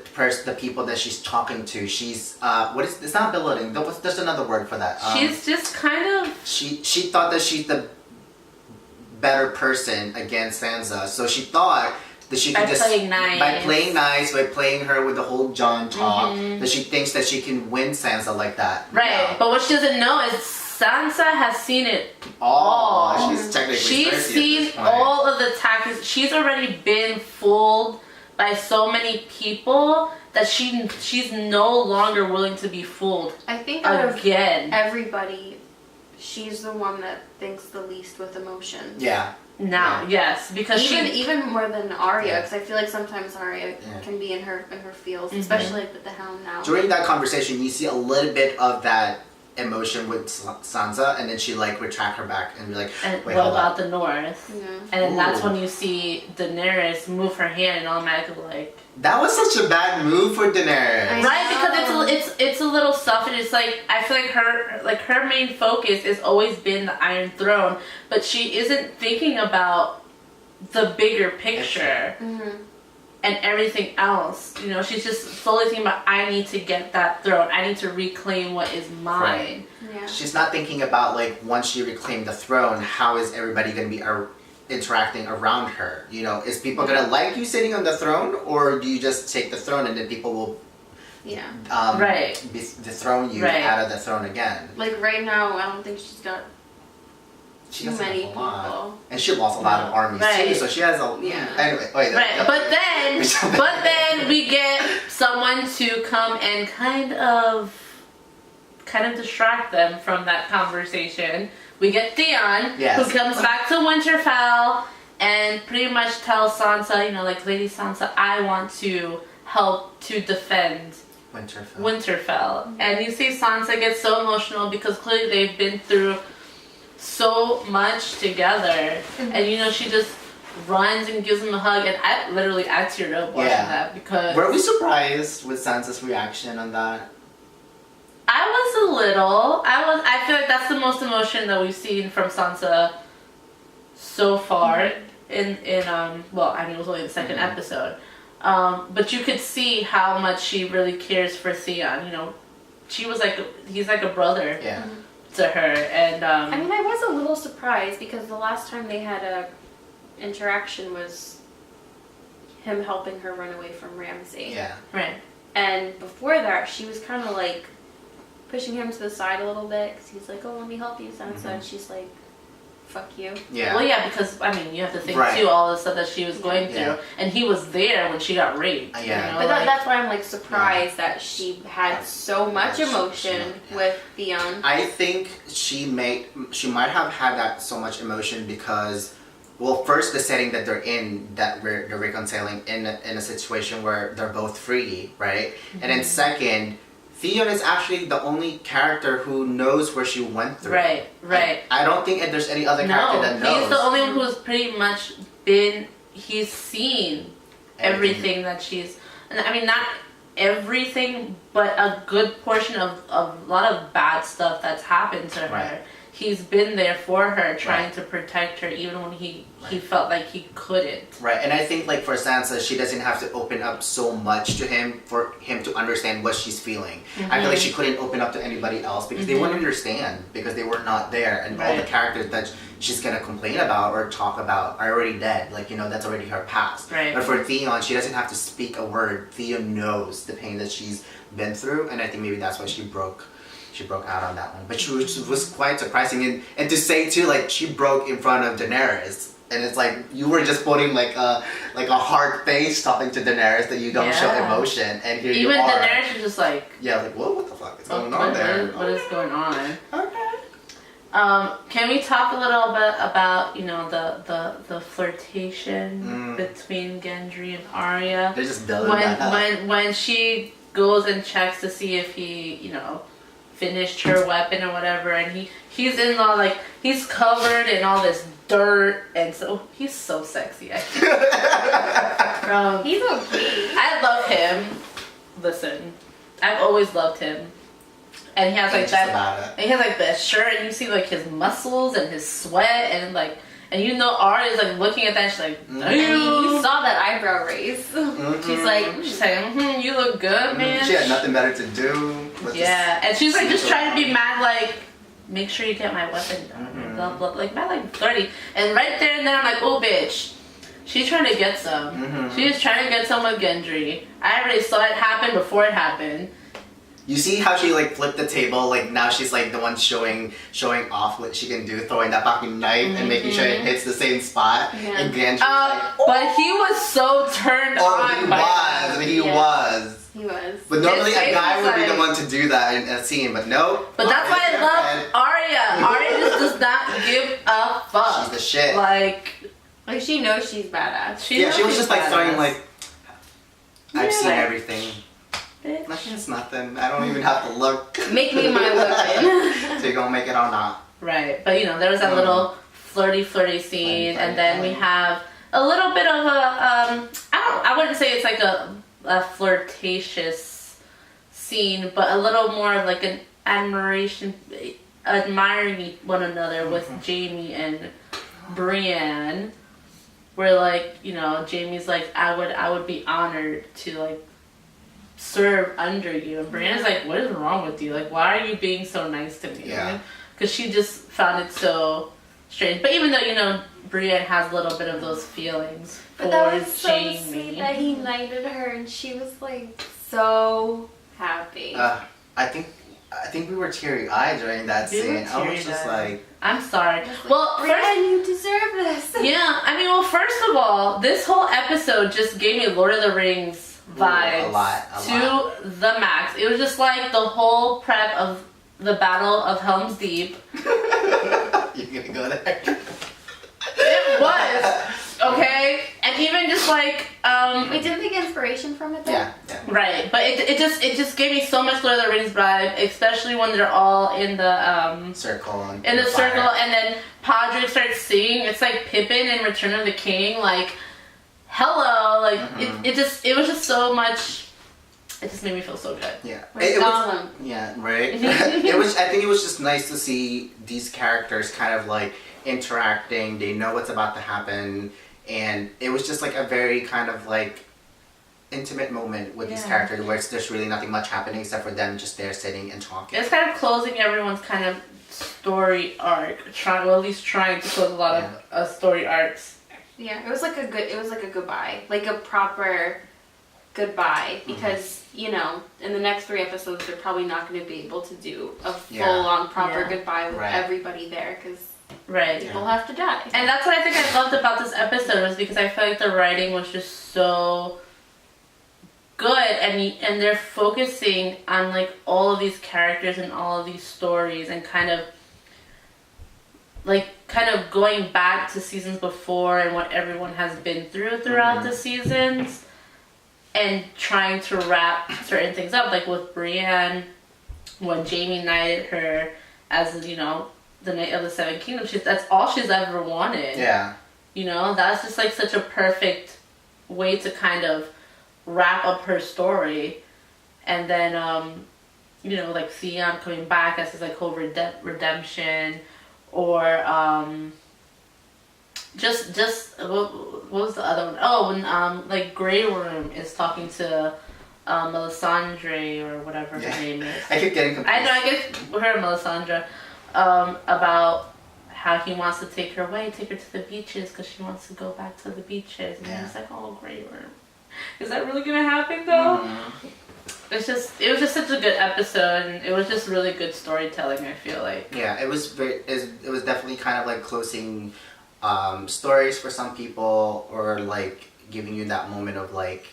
people that she's talking to. She's it's not belittling. There's another word for that. She's just kind of. She thought that she's the better person against Sansa, so she thought that she could by playing her with the whole Jon talk, that she thinks that she can win Sansa like that. Right, but what she doesn't know is Sansa has seen it all. She's seen all of the tactics. She's already been fooled by so many people that she's no longer willing to be fooled. I think again, everybody, she's the one that thinks the least with emotions. Yeah. Yes, because even more than Arya, because I feel like sometimes Arya can be in her feels, especially with the Hound now. During that conversation, you see a little bit of that emotion with Sansa, and then she like retract her back and be like, what about the North? And then that's when you see Daenerys move her hand and automatically like, that was such a bad move for Daenerys, right? Because it's a little stuff, and it's like, I feel like her main focus has always been the Iron Throne, but she isn't thinking about the bigger picture and everything else. You know, she's just solely thinking about, I need to get that throne. I need to reclaim what is mine. Right. Yeah. She's not thinking about, like, once she reclaimed the throne, how is everybody going to be interacting around her? You know, is people going to like you sitting on the throne, or do you just take the throne and then people will dethrone you out of the throne again? Like, right now, I don't think she's got too many people. And she lost a lot of armies too, so she has a... Anyway, but then we get someone to come and kind of distract them from that conversation. We get Theon, who comes back to Winterfell and pretty much tells Sansa, you know, like, Lady Sansa, I want to help to defend Winterfell. And you see Sansa get so emotional because clearly they've been through so much together, and you know, she just runs and gives him a hug, and I teared up watching that because... Were we surprised with Sansa's reaction on that? I was a little. I feel like that's the most emotion that we've seen from Sansa so far in well, I mean, it was only the second episode. But you could see how much she really cares for Theon. You know, he's like a brother to her, and I mean, I was a little surprised because the last time they had a interaction was him helping her run away from Ramsay. Yeah. Right. And before that, she was kind of like pushing him to the side a little bit because he's like, "Oh, let me help you, Sansa," and she's like, "Fuck you." Yeah. Well, yeah, because I mean, you have to think too all the stuff that she was going through, and he was there when she got raped. Yeah. You know, but that's why I'm like surprised that she had so much emotion with Theon. I think she might have had that so much emotion because, well, first the setting that they're in, that they're reconciling in a situation where they're both free, right? And then second, Theon is actually the only character who knows where she went through. Right. I don't think there's any other character that knows. He's the only one who's pretty much he's seen everything that she's, I mean, not everything, but a good portion of a lot of bad stuff that's happened to her. Right. He's been there for her, trying to protect her, even when he felt like he couldn't. Right, and I think, like, for Sansa, she doesn't have to open up so much to him for him to understand what she's feeling. I feel like she couldn't open up to anybody else because they wouldn't understand because they were not there, and all the characters that she's gonna complain about or talk about are already dead. Like, you know, that's already her past. Right. But for Theon, she doesn't have to speak a word. Theon knows the pain that she's been through, and I think maybe that's why she broke out on that one. But she was quite surprising, and to say too, like, she broke in front of Daenerys, and it's like you were just putting like a hard face talking to Daenerys that you don't show emotion, and here you are. Even Daenerys is just like, like, what the fuck is going on there? What is going on? Okay. Can we talk a little bit about, you know, the flirtation between Gendry and Arya? They're just building that up. When she goes and checks to see if he, you know, finished her weapon or whatever, and he's in all, like, he's covered in all this dirt, and so he's so sexy. He's okay. I love him. Listen, I've always loved him, and he has like that. And he has like that shirt, and you see like his muscles and his sweat, and like, and you know, Arya is like looking at that. And she's like, damn. I mean, you saw that eyebrow raise. She's like, you look good, man. She had nothing better to do. And she's like just trying to be mad, like, make sure you get my weapon done, blah blah, like mad, like 30. And right there and then I'm like, oh bitch, she's trying to get some. She's trying to get some with Gendry. I already saw it happen before it happened. You see how she like flipped the table, like now she's like the one showing off what she can do, throwing that fucking knife and making sure it hits the same spot. And Gendry's like, but he was so turned on. He was. But normally a guy would be the one to do that in a scene, but no. But that's why I love Arya. Arya just does not give a fuck. She's the shit. Like she knows she's badass. She was just like throwing like, I've seen everything. Bitch. It's nothing. I don't even have to look. Make me my weapon. So you're gonna make it or not. Right, but you know, there was that little flirty scene, and then we have a little bit of a I wouldn't say it's like a flirtatious scene, but a little more of like an admiring one another with Jaime and Brienne, where like, you know, Jamie's like, I would be honored to like serve under you, and Brienne's like, what is wrong with you? Like, why are you being so nice to me? Yeah. Because she just found it so strange. But even though, you know, Brienne has a little bit of those feelings but that was so sweet that he knighted her, and she was like so happy. I think we were teary-eyed during that scene. I was just like, I'm sorry. Like, well, Brienne, you deserve this. Yeah, I mean, well, first of all, this whole episode just gave me Lord of the Rings vibes a lot. To the max. It was just like the whole prep of the Battle of Helm's Deep. You're gonna go there? It was, okay? And even just like, we didn't take inspiration from it though? Yeah. Right, but it just gave me so much Lord of the Rings vibe, especially when they're all in the circle. In the circle, and then Podrick starts singing. It's like Pippin in Return of the King, like, hello, like, it was just so much. It just made me feel so good. Yeah, it was, yeah, right. I think it was just nice to see these characters kind of like interacting. They know what's about to happen, and it was just like a very kind of like intimate moment with these characters, where there's really nothing much happening except for them just there sitting and talking. It's kind of closing everyone's kind of story arc, at least trying to close a lot of story arcs. Yeah, it was like a goodbye, like a proper goodbye, because you know, in the next 3 episodes they're probably not going to be able to do a full-on proper goodbye with everybody there, because people have to die. And that's what I think I loved about this episode, was because I felt like the writing was just so good, and they're focusing on like all of these characters and all of these stories, and kind of going back to seasons before and what everyone has been throughout the seasons, and trying to wrap certain things up, like with Brienne, when Jamie knighted her as, you know, the Knight of the Seven Kingdoms. That's all she's ever wanted. Yeah. You know, that's just like such a perfect way to kind of wrap up her story. And then, you know, like Theon coming back as his like whole redemption, or just what was the other one? Oh, when like Grey Worm is talking to Melisandre, or whatever her name is. I keep getting confused. I know, I get her and Melisandre, about how he wants to take her away, take her to the beaches, because she wants to go back to the beaches. And he's like, oh, Grey Worm. Is that really gonna happen though? It was just such a good episode, and it was just really good storytelling, I feel like. Yeah, it was definitely kind of like closing stories for some people, or like giving you that moment of like,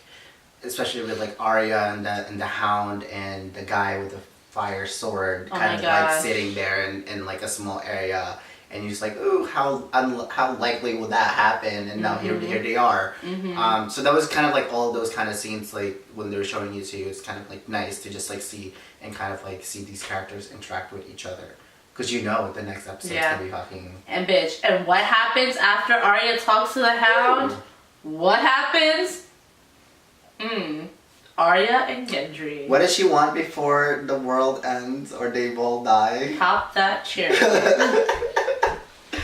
especially with like Arya and the Hound and the guy with the fire sword kind of like sitting there in like a small area, and you're just like, ooh, how likely will that happen? And now here they are. So that was kind of like all those kind of scenes, like when they were showing you to, it's kind of like nice to just like see and kind of like see these characters interact with each other. Because you know the next episode's gonna be fucking... And bitch, and what happens after Arya talks to the Hound? What happens? Arya and Gendry. What does she want before the world ends or they will die? Pop that cherry.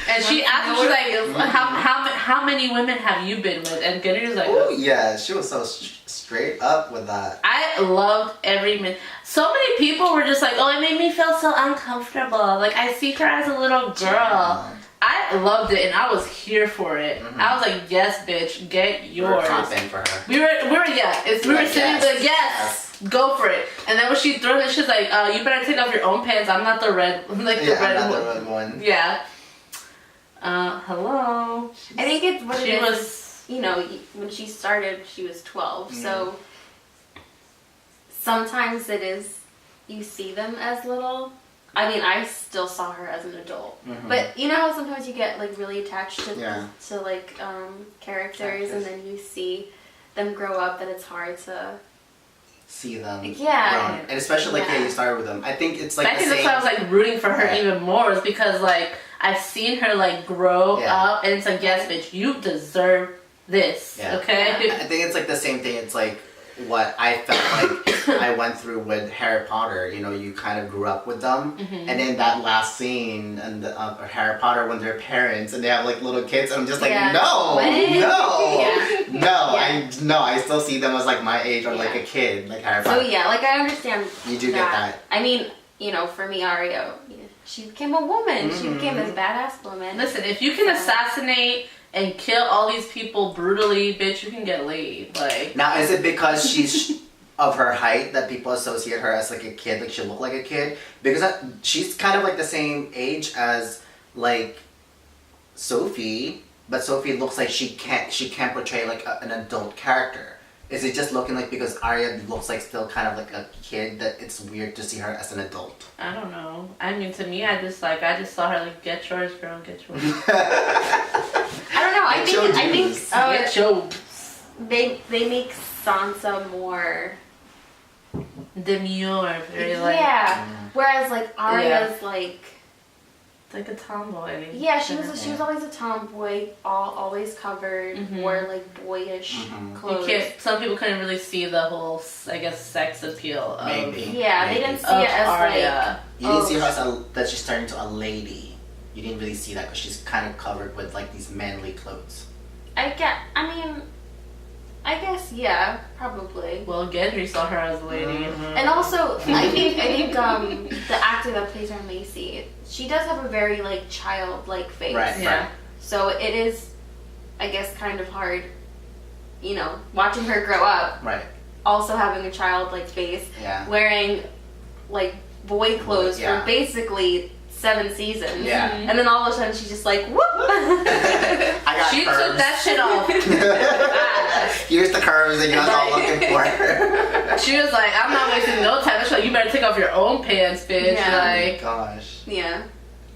And she asked, she's like, how many women have you been with? And Gendry's like, oh yeah, she was so straight up with that. I loved every minute. So many people were just like, oh, it made me feel so uncomfortable. Like, I see her as a little girl. Yeah. I loved it, and I was here for it. I was like, yes, bitch, get yours. We were clapping for her. We were sitting there, yes, go for it. And then when she throws it, she's like, you better take off your own pants. I'm not the red, like the red one. Yeah. Hello. I think it's what it is. You know, when she started, she was 12. So sometimes it is, you see them as little. I mean, I still saw her as an adult. But you know how sometimes you get like really attached to like characters, and then you see them grow up, and it's hard to see them grown. And especially like you started with them. I think it's like I think that's why I was like rooting for her even more, is because like I've seen her like grow up, and it's like, yes, bitch, you deserve this. Okay. I think it's like the same thing. It's like what I felt like I went through with Harry Potter. You know, you kind of grew up with them, and then that last scene and Harry Potter when they're parents and they have like little kids, and I'm just like, no, I still see them as like my age or like a kid, like Harry Potter. So yeah, like I understand. You do get that. I mean, you know, for me, Arya, she became a woman. She became this badass woman. Listen, if you can assassinate and kill all these people brutally, bitch, you can get laid. Like, now, is it because she's of her height that people associate her as like a kid, like she look like a kid? Because she's kind of like the same age as like Sophie, but Sophie looks like she can't portray like an adult character. Is it just looking like because Arya looks like still kind of like a kid that it's weird to see her as an adult? I don't know. I mean, to me, I just saw her like, get yours, girl, get yours. I don't know. I think get yours. They make Sansa more demure, very like Whereas like Arya's like a tomboy. Yeah, she was always a tomboy, always covered, wore like boyish clothes. Some people couldn't really see the whole, I guess, sex appeal of they didn't see it as Arya. You didn't see her as that she's turning into a lady. You didn't really see that because she's kind of covered with like these manly clothes. I guess yeah, probably. Well, Gendry saw her as a lady. And also, I think the actor that plays her, Macy, she does have a very like childlike face. Right. Yeah. So it is, I guess, kind of hard, you know, watching her grow up. Right. Also having a childlike face. Yeah. Wearing like boy clothes for basically 7 seasons. Yeah. And then all of a sudden she's just like, whoop! She took that shit off. Here's the curves that you guys all looking for. She was like, I'm not wasting no time. She's like, you better take off your own pants, bitch. Yeah. Like, oh my gosh. Yeah.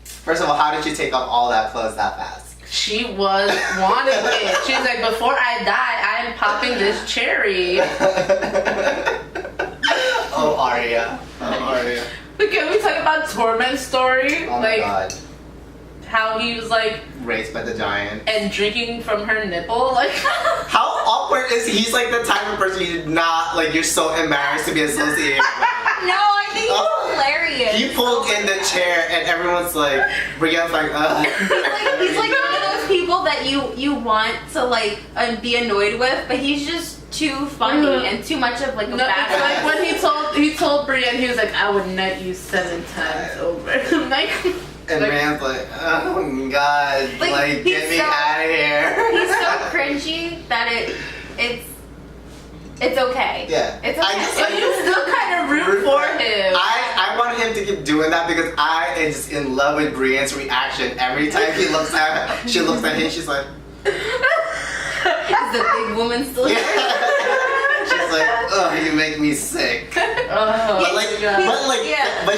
First of all, how did you take off all that clothes that fast? She was wanting it. She's like, before I die, I'm popping this cherry. Oh, Arya. Can we talk about Torment's story? Oh my god. How he was like raised by the giant and drinking from her nipple. Like, how awkward is he? He's like the type of person you did not like. You're so embarrassed to be associated with. No, I think he's hilarious. He pulled in the chair and everyone's like, Brienne's like, He's like one of those people that you want to like be annoyed with, but he's just too funny and too much of like a bad guy. Like when he told Brienne, he was like, I would nut you 7 times over. Like, and Brienne's like, oh my god, like get me out of here. He's so cringy that it's okay. Yeah. It's okay. But you still kind of root for him. I want him to keep doing that because I am just in love with Brienne's reaction. Every time she looks at him, she's like, is the big woman still here? She's like, oh, you make me sick. But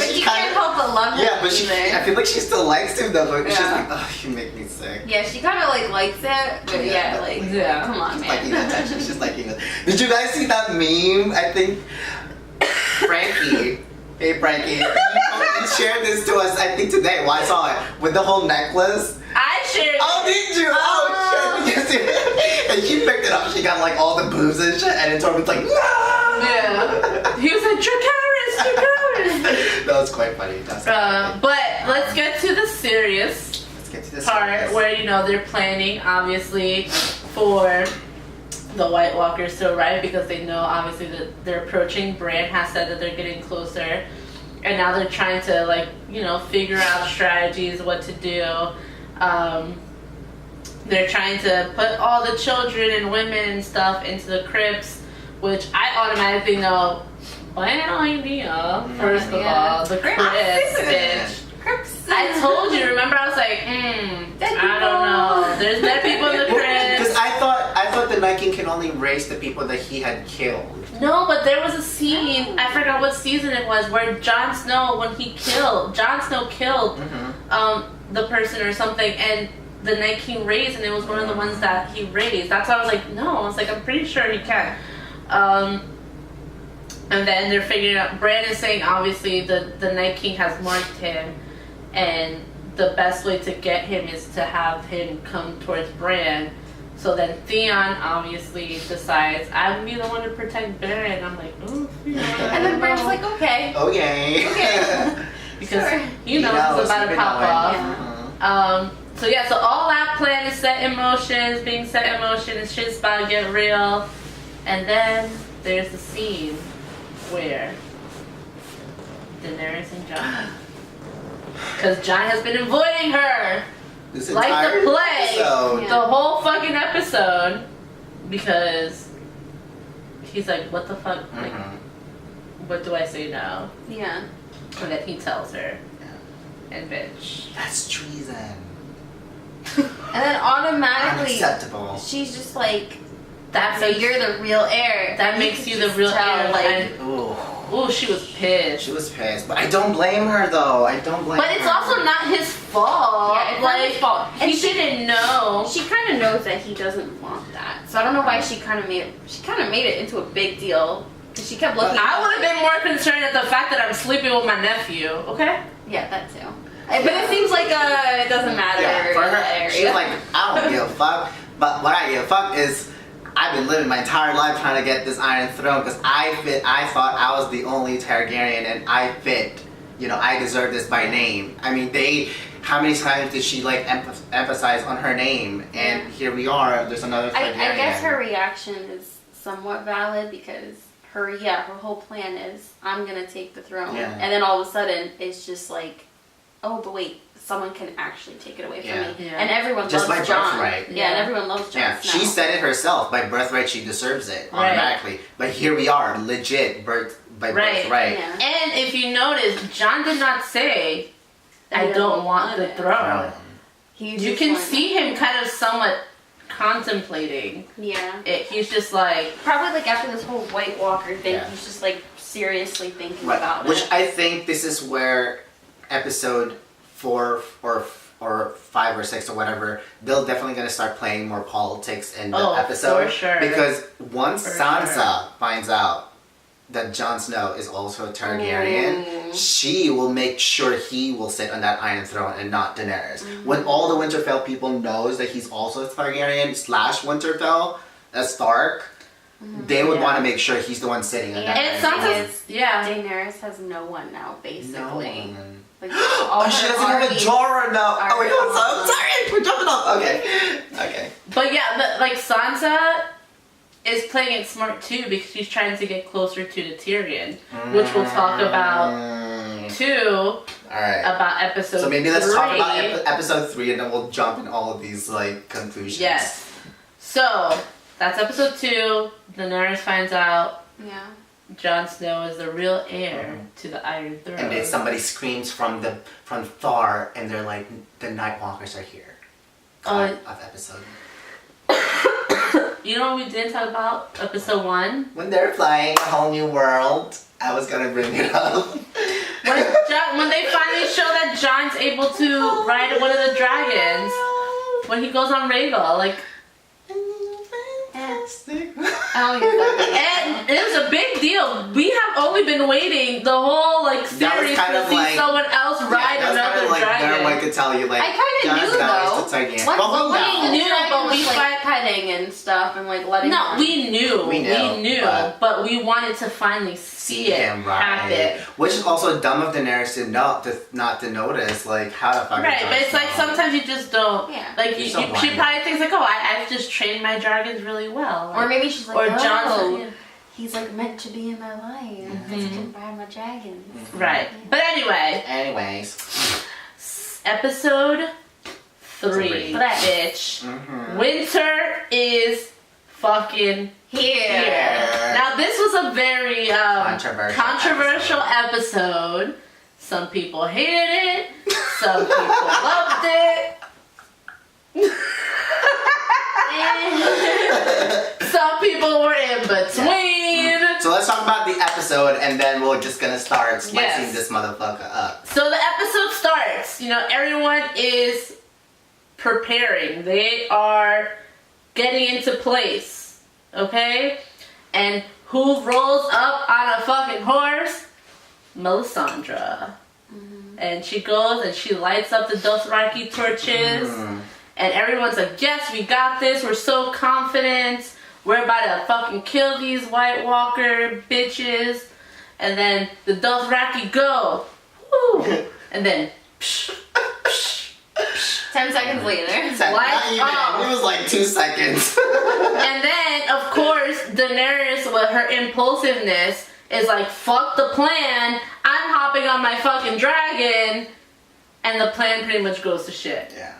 she can't help but love him. Yeah, but I feel like she still likes him though. But she's like, oh, you make me sick. Yeah, she kind of like likes it, but come on, man. Liking the attention. She's liking it. Did you guys see that meme? I think Frankie. Hey Frankie, you shared this to us. I think today. Well, I saw it with the whole necklace. I shared it. Oh, did you? Oh, shit. Did you see it? And she picked it up. She got like all the boobs and shit. And then Torben's like, no! Yeah. He was like, Dracarys. That was quite funny. But let's get to the serious part where, you know, they're planning, obviously, for the White Walkers to arrive because they know, obviously, that they're approaching. Bran has said that they're getting closer. And now they're trying to, like, you know, figure out strategies, what to do. They're trying to put all the children and women and stuff into the crypts, which I automatically know, bad idea, first of all. The crypts, bitch. Crypts. I told you, remember? I was like, I don't know. There's dead people in the crypts. Because I thought the Night King can only raise the people that he had killed. No, but there was a scene, I forgot what season it was, where Jon Snow killed the person or something, and the Night King raised, and it was one of the ones that he raised. That's why I was like, no. I was like, I'm pretty sure he can. And then they're figuring out, Bran is saying, obviously, the Night King has marked him, and the best way to get him is to have him come towards Bran. So then Theon obviously decides, I would be the one to protect Beren. I'm like, ooh, Theon. And then Beren's like, okay. Okay. Because sure. he knows it's about to pop off. Yeah. So all that plan is set in motion, is being set in motion, and shit's about to get real. And then there's the scene where Daenerys and Jon. Because Jon has been avoiding her. This like the plague. episode. The whole fucking episode. Because he's like, what the fuck? Like, what do I say now? Yeah. And then he tells her. And bitch. That's treason. And then automatically, unacceptable. she's just like, So you're the real heir. That makes you the real heir. Like, ooh, she was pissed. She was pissed, but I don't blame her though. I don't blame her. But it's also not his fault. Yeah, it's not his fault. He didn't know. She kind of knows that he doesn't want that. So I don't know why she kind of made it into a big deal. Because she kept looking. I would have been more concerned at the fact that I'm sleeping with my nephew. Okay. Yeah, that too. But it seems like it doesn't matter. Yeah, for in that her, area. she's like, I don't give a fuck. But what I give a fuck is, I've been living my entire life trying to get this Iron Throne because I thought I was the only Targaryen and I fit. You know, I deserve this by name. I mean, how many times did she like emphasize on her name? And here we are. There's another Targaryen. I guess her reaction is somewhat valid because her whole plan is, I'm gonna take the throne. Yeah. And then all of a sudden, it's just like, oh, but wait, someone can actually take it away from me. Yeah. And everyone Just loves by Jon. birthright. Yeah, and everyone loves Jon Yeah, Snow. she said it herself. By birthright, she deserves it Right. automatically. But here we are, legit by birthright. Yeah. And if you notice, Jon did not say, I don't want the throne. You can see him kind of somewhat contemplating. Yeah. He's just like... Probably like after this whole White Walker thing, Yeah. he's just like seriously thinking Right. about Which it. I think this is where episode 4 or 5 or 6 or whatever, they're definitely going to start playing more politics in the episode. For sure. Because once Sansa finds out that Jon Snow is also a Targaryen, she will make sure he will sit on that Iron Throne and not Daenerys. When all the Winterfell people knows that he's also a Targaryen / Winterfell, a Stark, they would want to make sure he's the one sitting on that And Iron Throne. Sansa's... Yeah. Daenerys has no one now, basically. No one. Like, Oh, she doesn't have a Jorah now. Oh my god, I'm sorry. We're jumping up. Okay. But yeah, like Sansa is playing it smart too because she's trying to get closer to the Tyrion, which we'll talk about too. Alright. About episode 3. So maybe let's talk about episode 3 and then we'll jump in all of these like conclusions. Yes. So that's episode 2. Daenerys finds out Jon Snow is the real heir to the Iron Throne. And then somebody screams from far and they're like, the Night Walkers are here. Cut of episode. You know what we didn't talk about? Episode 1? When they're flying a whole new world, I was gonna bring it up. When they finally show that Jon's able to ride one of the dragons. When he goes on Rhaegal, like... And it was a big deal. We have only been waiting the whole series to see someone else ride another dragon. Their way to tell you I kind of knew though. We knew, but we petting and stuff and letting. No, we knew, but we wanted to finally see it happen. Which is also dumb of Daenerys not to notice how the fuck. Right, but it's sometimes you just don't. Yeah. She probably thinks I've just trained my dragons really well. Or maybe she's like, or Jon. He's meant to be in my life. Because he can ride my dragons. Right. But anyways. Episode 3. Bitch. Winter is fucking here. Now this was a very controversial episode. Some people hated it. Some people loved it. Some people were in between. So let's talk about the episode and then we're just gonna start slicing this motherfucker up. So the episode starts, everyone is preparing. They are getting into place. Okay? And who rolls up on a fucking horse? Melisandre. And she goes and she lights up the Dothraki torches. And everyone's like, yes, we got this. We're so confident. We're about to fucking kill these White Walker bitches. And then the Dothraki go. Woo! And then, psh, psh, psh. 10 seconds later. It was like 2 seconds. And then, of course, Daenerys, with her impulsiveness, is like, fuck the plan. I'm hopping on my fucking dragon. And the plan pretty much goes to shit. Yeah.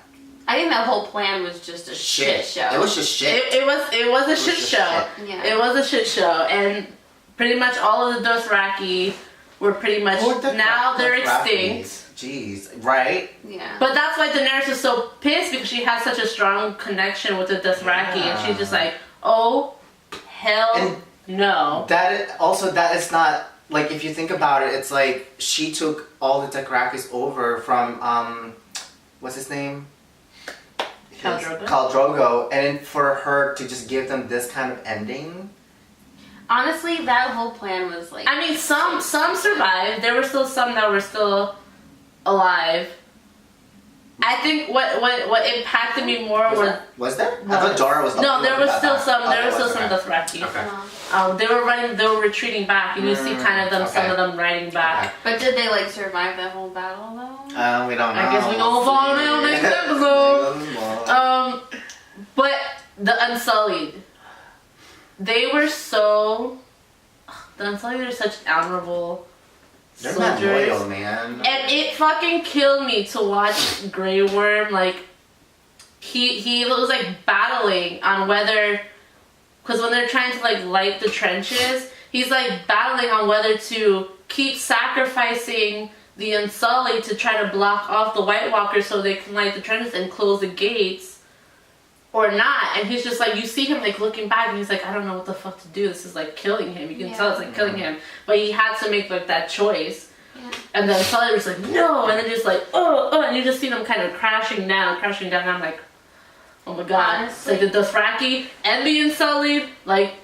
I think that whole plan was just a shit show. It was just shit. It was a shit show. Yeah. It was a shit show. And pretty much all of the Dothraki were pretty much, now they're extinct. Jeez, right? Yeah. But that's why Daenerys is so pissed, because she has such a strong connection with the Dothraki, and she's just like, oh, hell no. That is not, like, if you think about it, it's like she took all the Dothrakis over from, what's his name? Khal Drogo, and for her to just give them this kind of ending. Honestly, that whole plan was like... I mean, some survived. There were still some that were still alive. I think what impacted me more was there? I thought Jorah was. No, there was still some. There was still some Dothraki. Okay. They were retreating back, and you see kind of them, some of them riding back. Okay. But did they like survive that whole battle though? We don't know. I guess we gonna find out next episode. But the Unsullied, they were so. The Unsullied are such honorable. They're not loyal, man. And it fucking killed me to watch Grey Worm, like, he was, like, battling on whether, because when they're trying to, like, light the trenches, he's, like, battling on whether to keep sacrificing the Unsullied to try to block off the White Walkers so they can light the trenches and close the gates, or not. And he's just, like, you see him, like, looking back, and he's like, I don't know what the fuck to do. This is, like, killing him. You can tell it's, like, killing him. But he had to make, like, that choice. Yeah. And then Sully was like, no! And then just, like, and you just see them kind of crashing down, and I'm like, oh my god. Honestly. It's like the Dothraki and the Unsullied, like,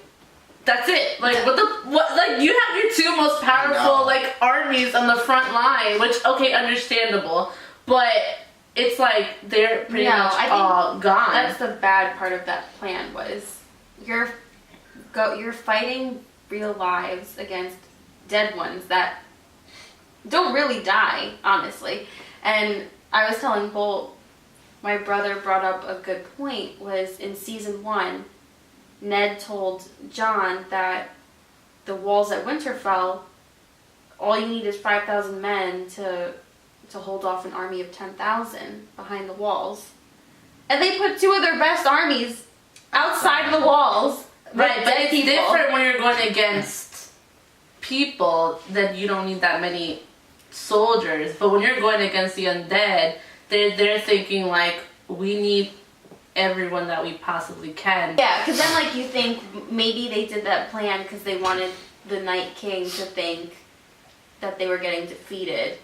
that's it. Like, like, you have your two most powerful, like, armies on the front line, which, okay, understandable. But it's like they're pretty much all gone. That's the bad part of that plan was you're fighting real lives against dead ones that don't really die, honestly. And I was telling Bolt, my brother brought up a good point, was in season 1, Ned told Jon that the walls at Winterfell, all you need is 5,000 men to hold off an army of 10,000 behind the walls. And they put 2 of their best armies outside of the walls. Right, but it's different when you're going against people, that you don't need that many soldiers. But when you're going against the undead, they're thinking, like, we need everyone that we possibly can. Yeah, because then, like, you think maybe they did that plan because they wanted the Night King to think that they were getting defeated,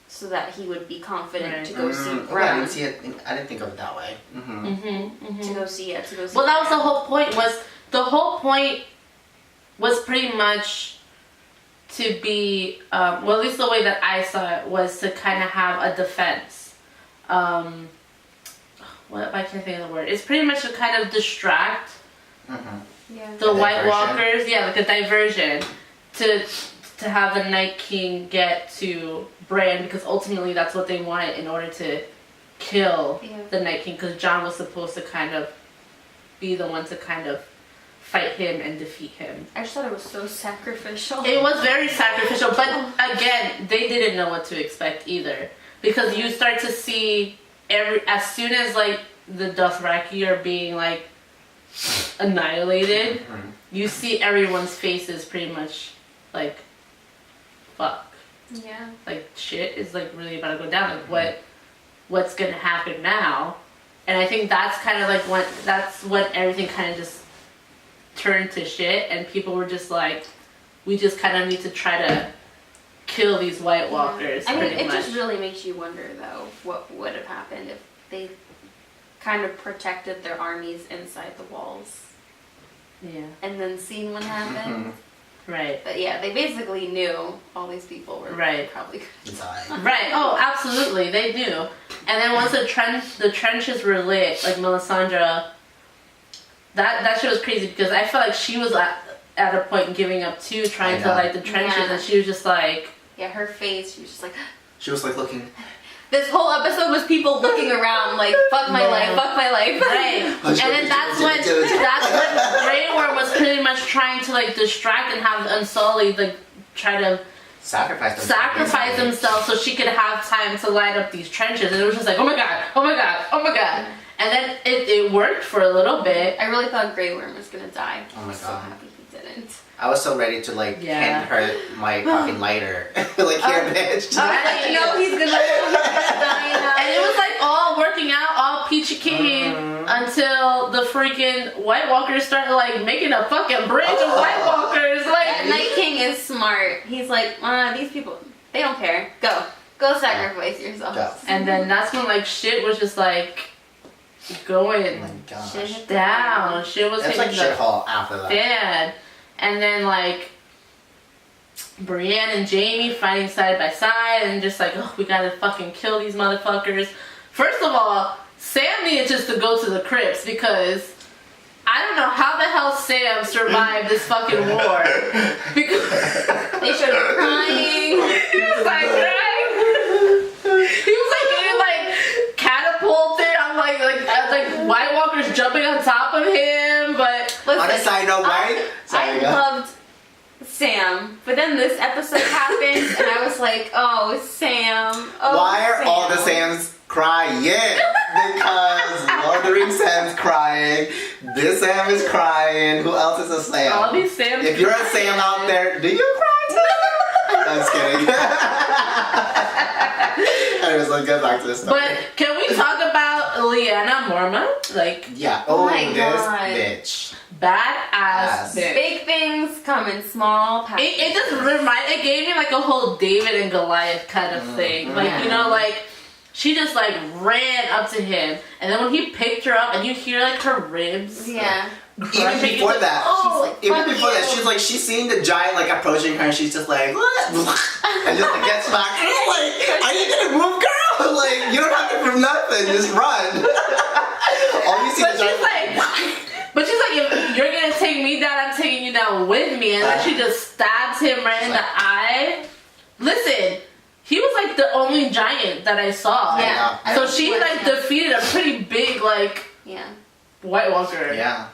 so that he would be confident to go see Bran. I didn't think of it that way. To go see it. Well, that was the whole point. The whole point was pretty much to be, well, at least the way that I saw it, was to kind of have a defense. I can't think of the word. It's pretty much to kind of distract the White Walkers. Yeah, like a diversion. To have the Night King get to Bran, because ultimately that's what they wanted in order to kill the Night King, because Jon was supposed to kind of be the one to kind of fight him and defeat him. I just thought it was so sacrificial. It was very sacrificial, but again, they didn't know what to expect either, because you start to see as soon as, like, the Dothraki are being, like, annihilated, you see everyone's faces pretty much like, fuck. Yeah. Like, shit is, like, really about to go down. Like, what's gonna happen now? And I think that's kind of like when everything kind of just turned to shit, and people were just like, we just kind of need to try to kill these White Walkers. I mean, it just really makes you wonder, though, what would have happened if they kind of protected their armies inside the walls. Yeah. And then seen what happened. Right. But yeah, they basically knew all these people were probably inside. Right. Oh, absolutely. They knew. And then once the trenches were lit, like Melisandre, that shit was crazy because I felt like she was at a point giving up too, trying to light the trenches, and she was just like... Yeah, her face, she was just like... She was like looking... This whole episode was people looking around like, fuck my life, fuck my life. Right. And then that's when Grey Worm was pretty much trying to like distract and have Unsullied like try to sacrifice himself so she could have time to light up these trenches. And it was just like, oh my god, oh my god, oh my god. And then it worked for a little bit. I really thought Grey Worm was gonna die. Oh my god. I'm so happy he didn't. I was so ready to like hand her my fucking lighter. Like, here, bitch. I didn't know he's gonna die now. And it was like all working out, all peachy keen until the freaking White Walkers started like making a fucking bridge of White Walkers. Like Night King is smart. He's like, these people, they don't care. Go sacrifice yourself. Go. And then that's when like shit was just like going down. Shit was hitting like shithole after that. Dead. And then like Brienne and Jaime fighting side by side and just like, oh, we gotta fucking kill these motherfuckers. First of all, Sam needed just to go to the crypts because I don't know how the hell Sam survived this fucking war. Because they showed him crying. He was like crying. He was like getting like catapulted. I'm like White Walkers jumping on top of him. But listen, on a side note, right? I loved Sam, but then this episode happened, and I was like, "Oh, Sam! Oh, why are Sam. all the Sams crying? Because Lord of the Rings Sam's crying. This Sam is crying. Who else is a Sam? All these Sams. If you're a Sam out there, do you cry too? I'm just kidding. Anyways, let's get back to this story. But can we talk about Lyanna Mormont? Like, yeah. Oh my this God. bitch. Badass bitch. Big things come in small packages. It just it gave me like a whole David and Goliath kind of thing. Like, you know, like she just like ran up to him, and then when he picked her up, and you hear like her ribs. Yeah. Even before that, she's like, she's seeing the giant like approaching her, and she's just like, what? And just like gets back. Like, are you gonna move, girl? Like, you don't have to prove nothing, just run. All you see is But she's like, if you're gonna take me down, I'm taking you down with me. And then she just stabs him right in the eye. Listen, he was like the only giant that I saw. Yeah. So she like defeated a pretty big like White Walker. Yeah.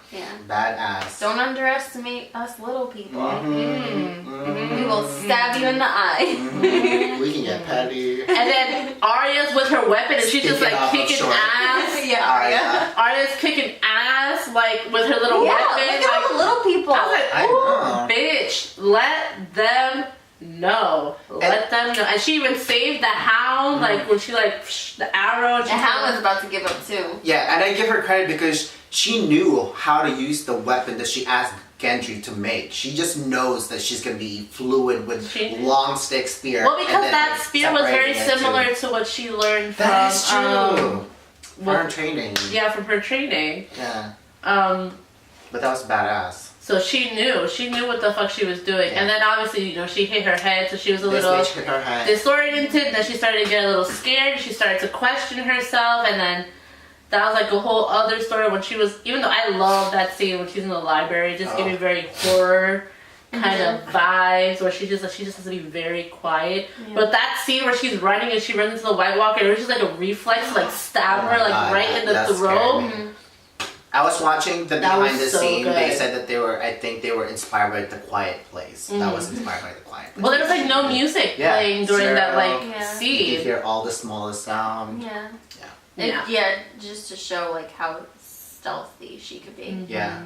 Badass. Don't underestimate us little people. We will stab you in the eye. We can get petty. And then Arya's with her weapon, and she's just like kicking ass. Arya's kicking ass like with her little weapon. Look at all the little people. I was like, ooh, bitch, let them know. Let them know. And she even saved the Hound, like when she like the arrow. The Hound was about to give up too. Yeah, and I give her credit because she knew how to use the weapon that she asked Gendry to make. She just knows that she's gonna be fluid with long stick spear. Well, because that spear was very similar to what she learned from. That is true. From her training. Yeah, from her training. Yeah. But that was badass. So she knew what the fuck she was doing. And then obviously, you know, she hit her head, so she was a little disoriented, and then she started to get a little scared, she started to question herself, and then that was like a whole other story when she was, even though I love that scene when she's in the library, it just gave me very horror kind of vibes, where she just has to be very quiet. But that scene where she's running and she runs into the White Walker, it was just like a reflex to like stab her like right in the throat. I was watching the behind the scene. Good. They said that I think they were inspired by The Quiet Place. That was inspired by The Quiet Place. Well, there was like no music playing during that like scene. You could hear all the smallest sound. Just to show like how stealthy she could be. Yeah.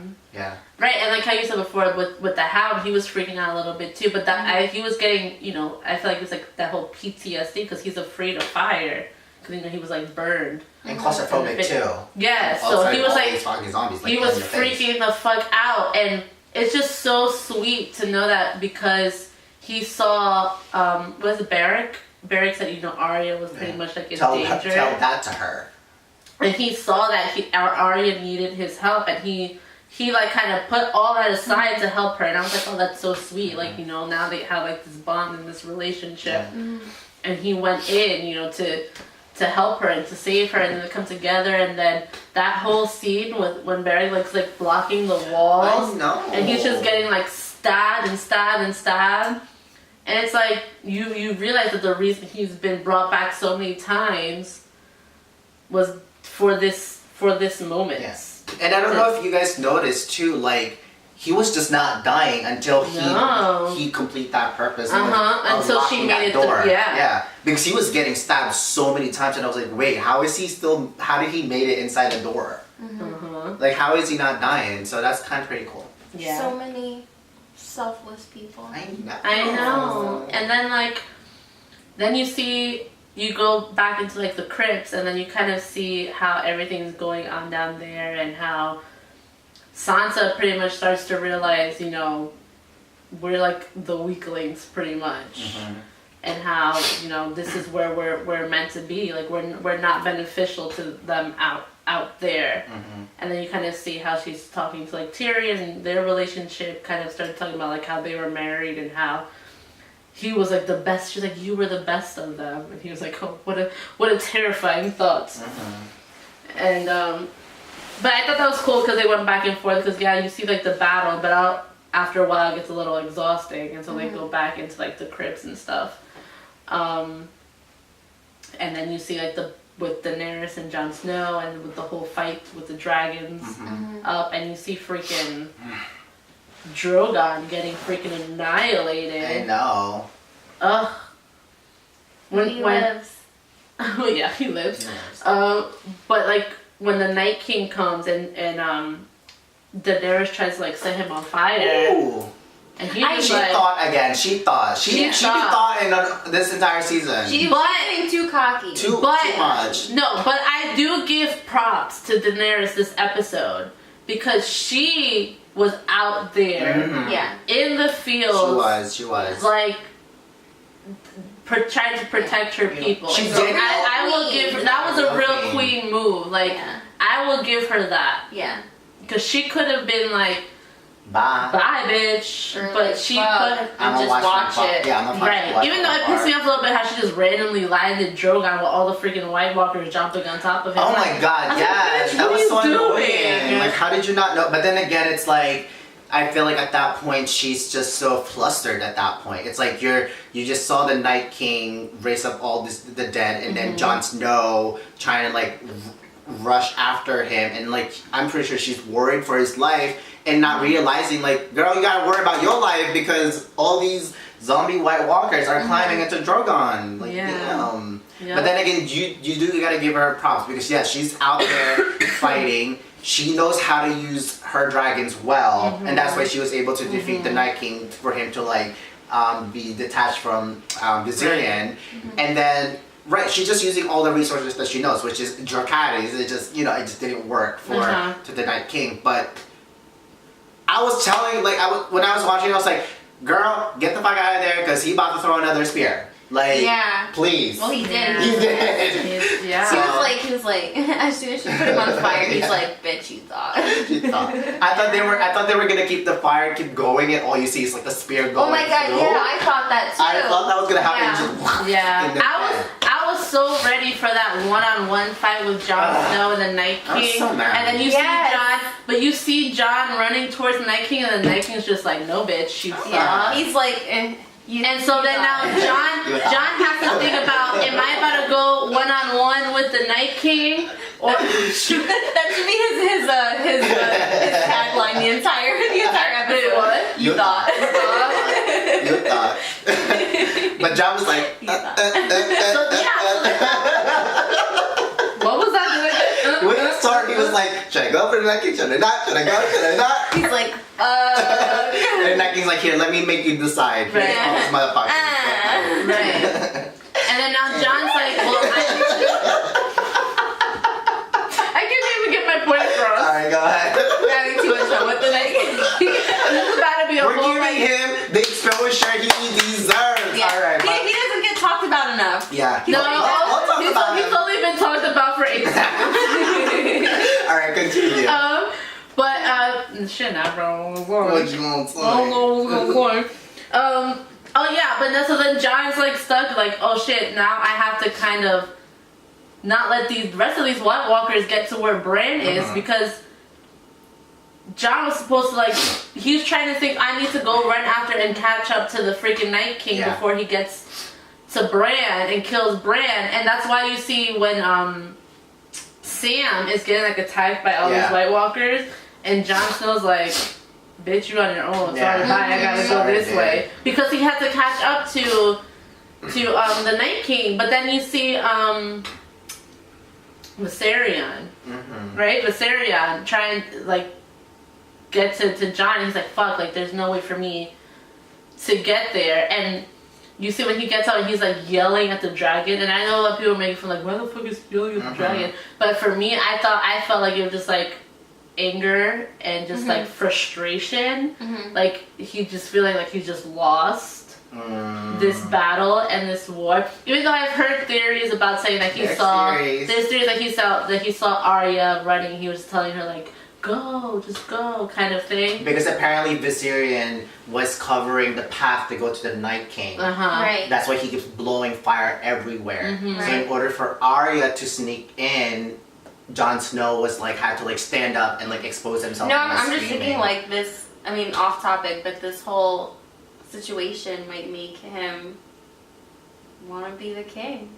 Right, and like how you said before with the Hound, he was freaking out a little bit too. But that he was getting, you know, I feel like it was like that whole PTSD because he's afraid of fire. Because you know he was like burned. And claustrophobic too. Yeah, so he was like, zombies, he was freaking the fuck out, and it's just so sweet to know that because he saw, was it Beric? Beric said, you know, Arya was pretty much like in danger. Tell that to her. And he saw that Arya needed his help, and he like kind of put all that aside to help her, and I was like, oh, that's so sweet. Like, you know, now they have like this bond and this relationship, and he went in, you know, to help her and to save her, and then they come together, and then that whole scene with when Barry like blocking the walls, and he's just getting like stabbed and stabbed and stabbed, and it's like you realize that the reason he's been brought back so many times was for this moment. Yes, and I don't know if you guys noticed too, like. He was just not dying until he complete that purpose. Until she made it door. Yeah. Because he was getting stabbed so many times, and I was like, wait, how did he made it inside the door? Like, how is he not dying? So that's kind of pretty cool. Yeah. So many selfless people. I know. And then then you go back into like the crypts, and then you kind of see how everything's going on down there, and how Sansa pretty much starts to realize, we're like the weaklings pretty much, and how this is where we're meant to be. Like we're not beneficial to them out there, and then you kind of see how she's talking to like Tyrion, and their relationship kind of started talking about like how they were married and how he was like the best. She's like, you were the best of them, and he was like, oh, what a terrifying thought, and But I thought that was cool because they went back and forth. Because you see like the battle, but after a while it gets a little exhausting, and so they go back into like the crypts and stuff. And then you see like with Daenerys and Jon Snow, and with the whole fight with the dragons up, and you see freaking Drogon getting freaking annihilated. I know. Ugh. He lives. Oh yeah, he lives. But like. When the Night King comes and Daenerys tries to like set him on fire. Ooh. And she thought She thought in this entire season. She was getting too cocky. Too much. No, but I do give props to Daenerys this episode because she was out there in the field. She was. Like trying to protect her people. She so I will give her, that was a real queen move. Like I will give her that. Yeah. Because she could have been like, bye bitch. Or but like, she could have just watch it. Yeah, I'm right. Even though it pissed me off a little bit how she just randomly landed Drogon while all the freaking White Walkers jumping on top of him. Oh my god, yeah. That was so annoying. Like, how did you not know? But then again, it's like, I feel like at that point she's just so flustered at that point. It's like you just saw the Night King raise up all the dead, and then Jon Snow trying to like rush after him, and like I'm pretty sure she's worried for his life and not realizing like, girl, you gotta worry about your life because all these zombie White Walkers are climbing into Drogon. Like, damn. Yep. But then again, you gotta give her props because she's out there fighting. She knows how to use her dragons well, and that's why she was able to defeat the Night King for him to like be detached from Viserion, and then she's just using all the resources that she knows, which is Dracarys. It just it just didn't work to the Night King. But I was telling when I was watching, I was like, girl, get the fuck out of there because he about to throw another spear. Like, please. Well, he did. He did. He was like, as soon as she put him on fire, he's like, bitch, you thought. I thought they were gonna keep the fire keep going, and all you see is like the spear going. Oh my god, through. I thought that too. I thought that was gonna happen. I was so ready for that one-on-one fight with Jon Snow and the Night King. I was so mad. And then you see Jon running towards the Night King, and the Night King's just like, no, bitch, you suck. He's like, and so then now Jon has to think about, am I about to go one-on-one with the Night King? Or that should be his tagline the entire episode. What? You thought. You thought. But Jon was like, what was that doing? With his sword, he was like, should I go for the Night King? Should I not? Should I go? Should I not? He's like, And the Night King's like, here, let me make you decide. Here's all this motherfucker. Right. And then now Jon's like, well, I can't even get my point across. Alright, go ahead. Having too much fun with the Night King. This is about to be a We're giving him the exposure he deserves. Yeah. Alright. He doesn't get talked about enough. Yeah. He's only been talked about for 8 seconds. Alright, continue. Shit, now, bro. What you want to say? Oh yeah, but so then Jon's like stuck, like, oh shit, now I have to kind of not let the rest of these White Walkers get to where Bran is, because Jon was supposed to, like, he was trying to think, I need to go run after and catch up to the freaking Night King before he gets to Bran and kills Bran. And that's why you see when Sam is getting, like, attacked by all these White Walkers, and Jon Snow's like, bitch, you on your own. Sorry, bye, I gotta go this way. Because he had to catch up to the Night King. But then you see Viserion, right? Viserion trying, like, get to Jon, and he's like, fuck, like, there's no way for me to get there. And you see when he gets out, he's, like, yelling at the dragon. And I know a lot of people make fun, like, why the fuck is he yelling at the dragon? But for me, I felt like it was just, like, anger and just, like, frustration. Like, he just feeling like he's just lost this battle and this war. Even though I've heard theories about saying that there's theories that he saw Arya running, he was telling her, like, go, just go, kind of thing. Because apparently Viserion was covering the path to go to the Night King. Right. That's why he keeps blowing fire everywhere. So in order for Arya to sneak in, Jon Snow was like, had to, like, stand up and, like, expose himself. No, I'm just thinking, like, this, I mean, off topic, but this whole situation might make him want to be the king.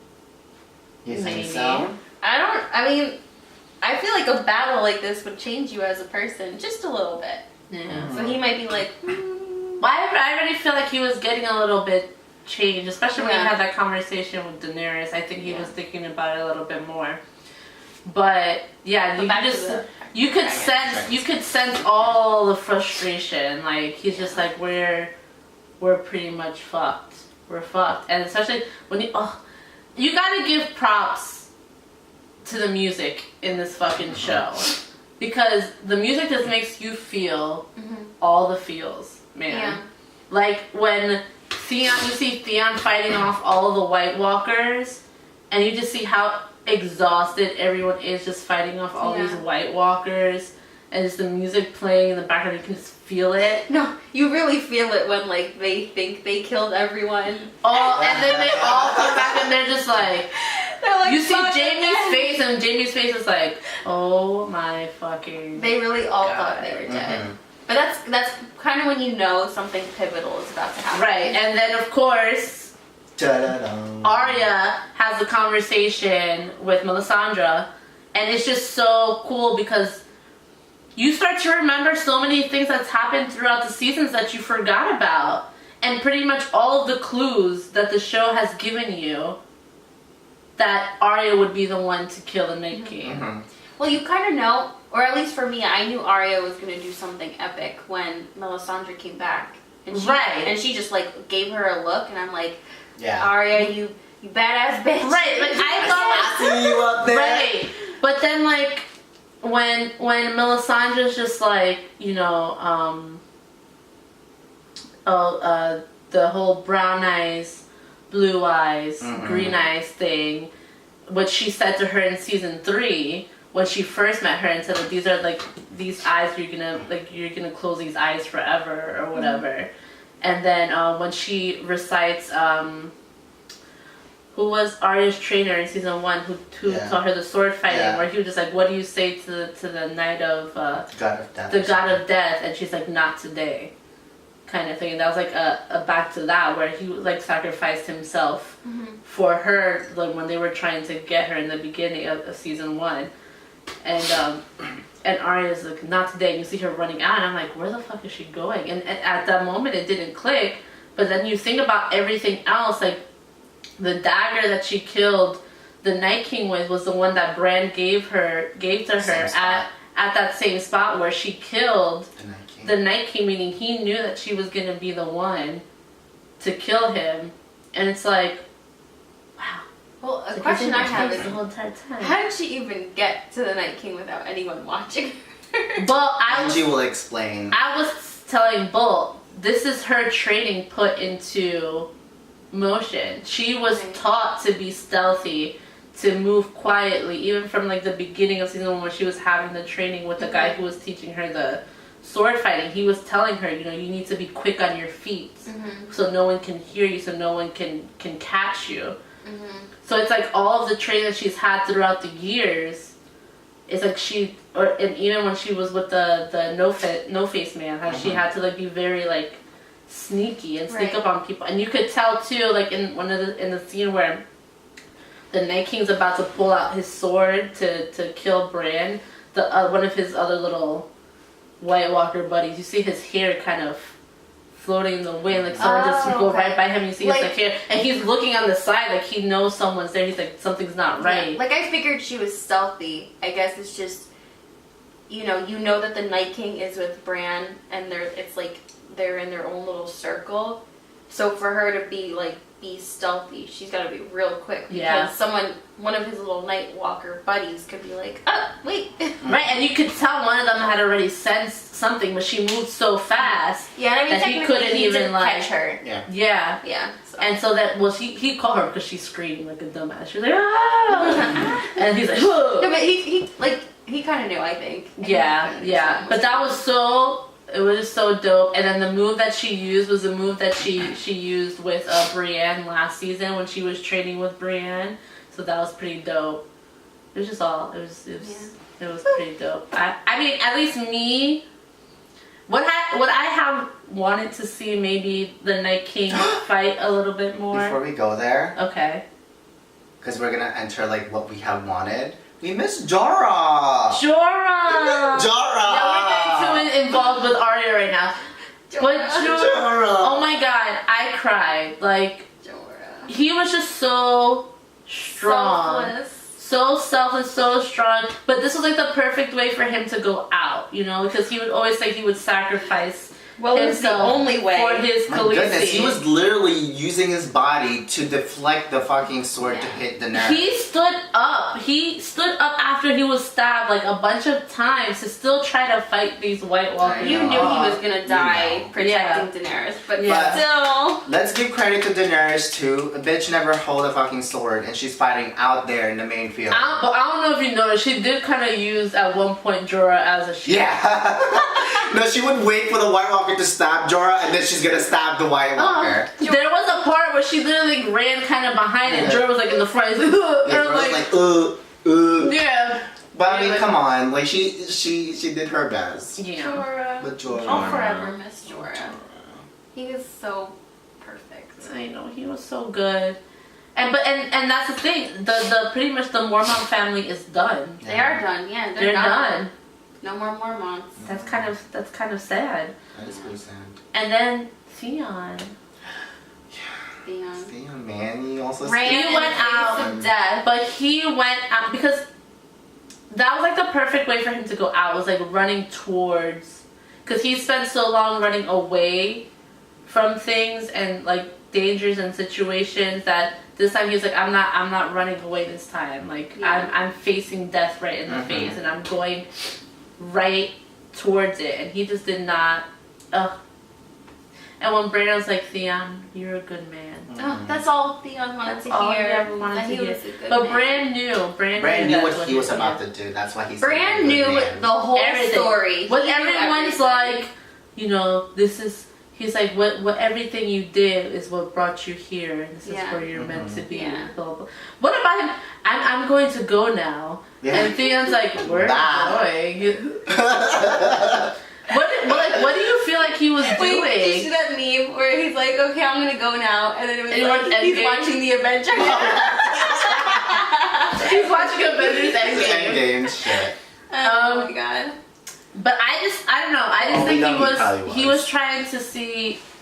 You think so? I feel like a battle like this would change you as a person just a little bit. Yeah. So he might be like, Well, I already feel like he was getting a little bit changed, especially when he had that conversation with Daenerys. I think he was thinking about it a little bit more. But yeah, you could sense all the frustration. Like, he's just like, we're pretty much fucked. We're fucked. And especially when you gotta give props to the music in this fucking show, because the music just makes you feel all the feels, man. Like when you see Theon fighting off all of the White Walkers, and you just see how exhausted everyone is just fighting off all these White Walkers, and just the music playing in the background, you can just feel it. No, you really feel it when, like, they think they killed everyone. Oh, and then they all come back and they're just like, like, you see Jaime's face, and Jaime's face is like, oh my fucking They really all thought they were dead. But that's kind of when you know something pivotal is about to happen. Right, and then of course, Arya has a conversation with Melisandre, and it's just so cool because you start to remember so many things that's happened throughout the seasons that you forgot about. And pretty much all of the clues that the show has given you that Arya would be the one to kill the Night King. Well, you kind of know, or at least for me, I knew Arya was going to do something epic when Melisandre came back. And she just, like, gave her a look, and I'm like, Arya, you badass bitch. Right, like, I thought, I see you up there. Right, but then, like, when Melisandre's just like, you know, the whole brown eyes, blue eyes, green eyes thing, what she said to her in season 3 when she first met her and said that these are, like, these eyes, you're gonna close these eyes forever or whatever. And then when she recites who was Arya's trainer in season 1 who taught her the sword fighting, where he was just like, what do you say to the night of God of Death, the God of Death, and she's like, not today, kind of thing. And that was like a back to that, where he, like, sacrificed himself for her, like, when they were trying to get her in the beginning of season 1. And Arya's like, not today, and you see her running out, and I'm like, where the fuck is she going? And at that moment it didn't click, but then you think about everything else, like, the dagger that she killed the Night King with was the one that Bran gave to her at that same spot where she killed the Night King, meaning he knew that she was going to be the one to kill him. And it's like, wow. Well, a question I have is, the whole entire time, how did she even get to the Night King without anyone watching her? Well, Angie will explain. I was telling Bolt, this is her training put into motion. She was taught to be stealthy, to move quietly, even from, like, the beginning of season 1 when she was having the training with the guy who was teaching her the sword fighting. He was telling her, you know, you need to be quick on your feet so no one can hear you, so no one can catch you. So it's like all of the training that she's had throughout the years. It's like and even when she was with the no face man, how she had to like be very like sneaky and sneak up on people, and you could tell too, like in the scene where the Night King's about to pull out his sword to kill Bran, one of his other little White Walker buddies, you see his hair kind of floating in the wind, like someone just go right by him, you see his like hair, and he's looking on the side like he knows someone's there, he's like, something's not right. Like I figured she was stealthy. I guess it's just, you know that the Night King is with Bran, and it's like they're in their own little circle, so for her to be stealthy, she's got to be real quick, because one of his little Night Walker buddies could be like, oh, wait. Right, and you could tell one of them had already sensed something, but she moved so fast that he couldn't even catch her. Yeah. So. And so he called her because she screamed like a dumbass. She was like, ah! And he's like, whoa. No, but he kind of knew, I think. Yeah. But that was it was so dope. And then the move that she used was the move that she used with Brienne last season when she was training with Brienne. So that was pretty dope. It was just it was pretty dope. I mean, at least me, what I have wanted to see maybe the Night King fight a little bit more. Before we go there. Okay. Because we're gonna enter like what we have wanted. We miss Jorah! Jorah! Yeah, we're getting too involved with Arya right now. But Jorah! Oh my god, I cried. Like, Jorah. He was just so strong. So selfless, so strong. But this was like the perfect way for him to go out, because he would always say he would sacrifice it's the only way for his Khaleesi. Goodness, he was literally using his body to deflect the fucking sword to hit Daenerys. He stood up. He stood up after he was stabbed like a bunch of times to still try to fight these White Walkers. You knew he was gonna die protecting Daenerys, but still. Let's give credit to Daenerys too. A bitch never hold a fucking sword, and she's fighting out there in the main field. But I don't know if you noticed, she did kind of use at one point Jorah as a shield. Yeah. No, she would wait for the White Walker to stab Jorah, and then she's gonna stab the White Walker. There was a part where she literally ran kind of behind it. Jorah was like in the front. He's like, Yeah. But I mean, come on. Like she did her best. Yeah. Jorah. But Jorah. I'll forever miss Jorah. He was so perfect. I know, he was so good. And that's the thing. The pretty much the Mormont family is done. They are done. Yeah, they're done. No more Mormonts. That's kind of sad. That is pretty sad. And then Theon. Theon, man, he also he went out of death, but he went out because that was like the perfect way for him to go out. Was like running towards, because he spent so long running away from things and like dangers and situations that this time he was like, I'm not running away this time. Like I'm facing death right in the face, and I'm going right towards it, and he just did not. And when Bran was like, Theon, you're a good man. That's all Theon wanted to hear. He ever wanted to hear. But Bran knew. Bran knew what he was about to do. That's why he's. Bran knew the whole story. What everyone's like, this is. He's like, what everything you did is what brought you here, and this is where you're meant to be. Yeah. Blah, blah. What about him? I'm going to go now. Yeah. And Theon's like, where are you going? What do you feel like he was doing? Did you see that meme where he's like, okay, I'm gonna go now, and then it was he's watching the Avengers. He's watching Avengers Endgame shit. Oh my god. But I don't know. I just think he was trying to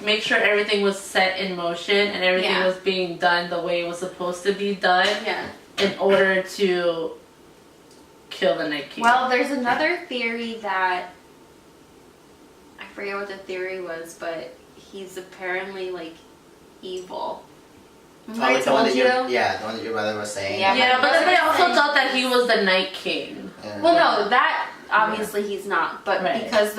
make sure everything was set in motion and everything was being done the way it was supposed to be done. Yeah. In order to kill the Night King. Well, there's another theory that I forget what the theory was, but he's apparently like evil. I told you. The one that your brother was saying. Yeah, but then they also thought that he was the Night King. Yeah. Well, no, that obviously he's not, but because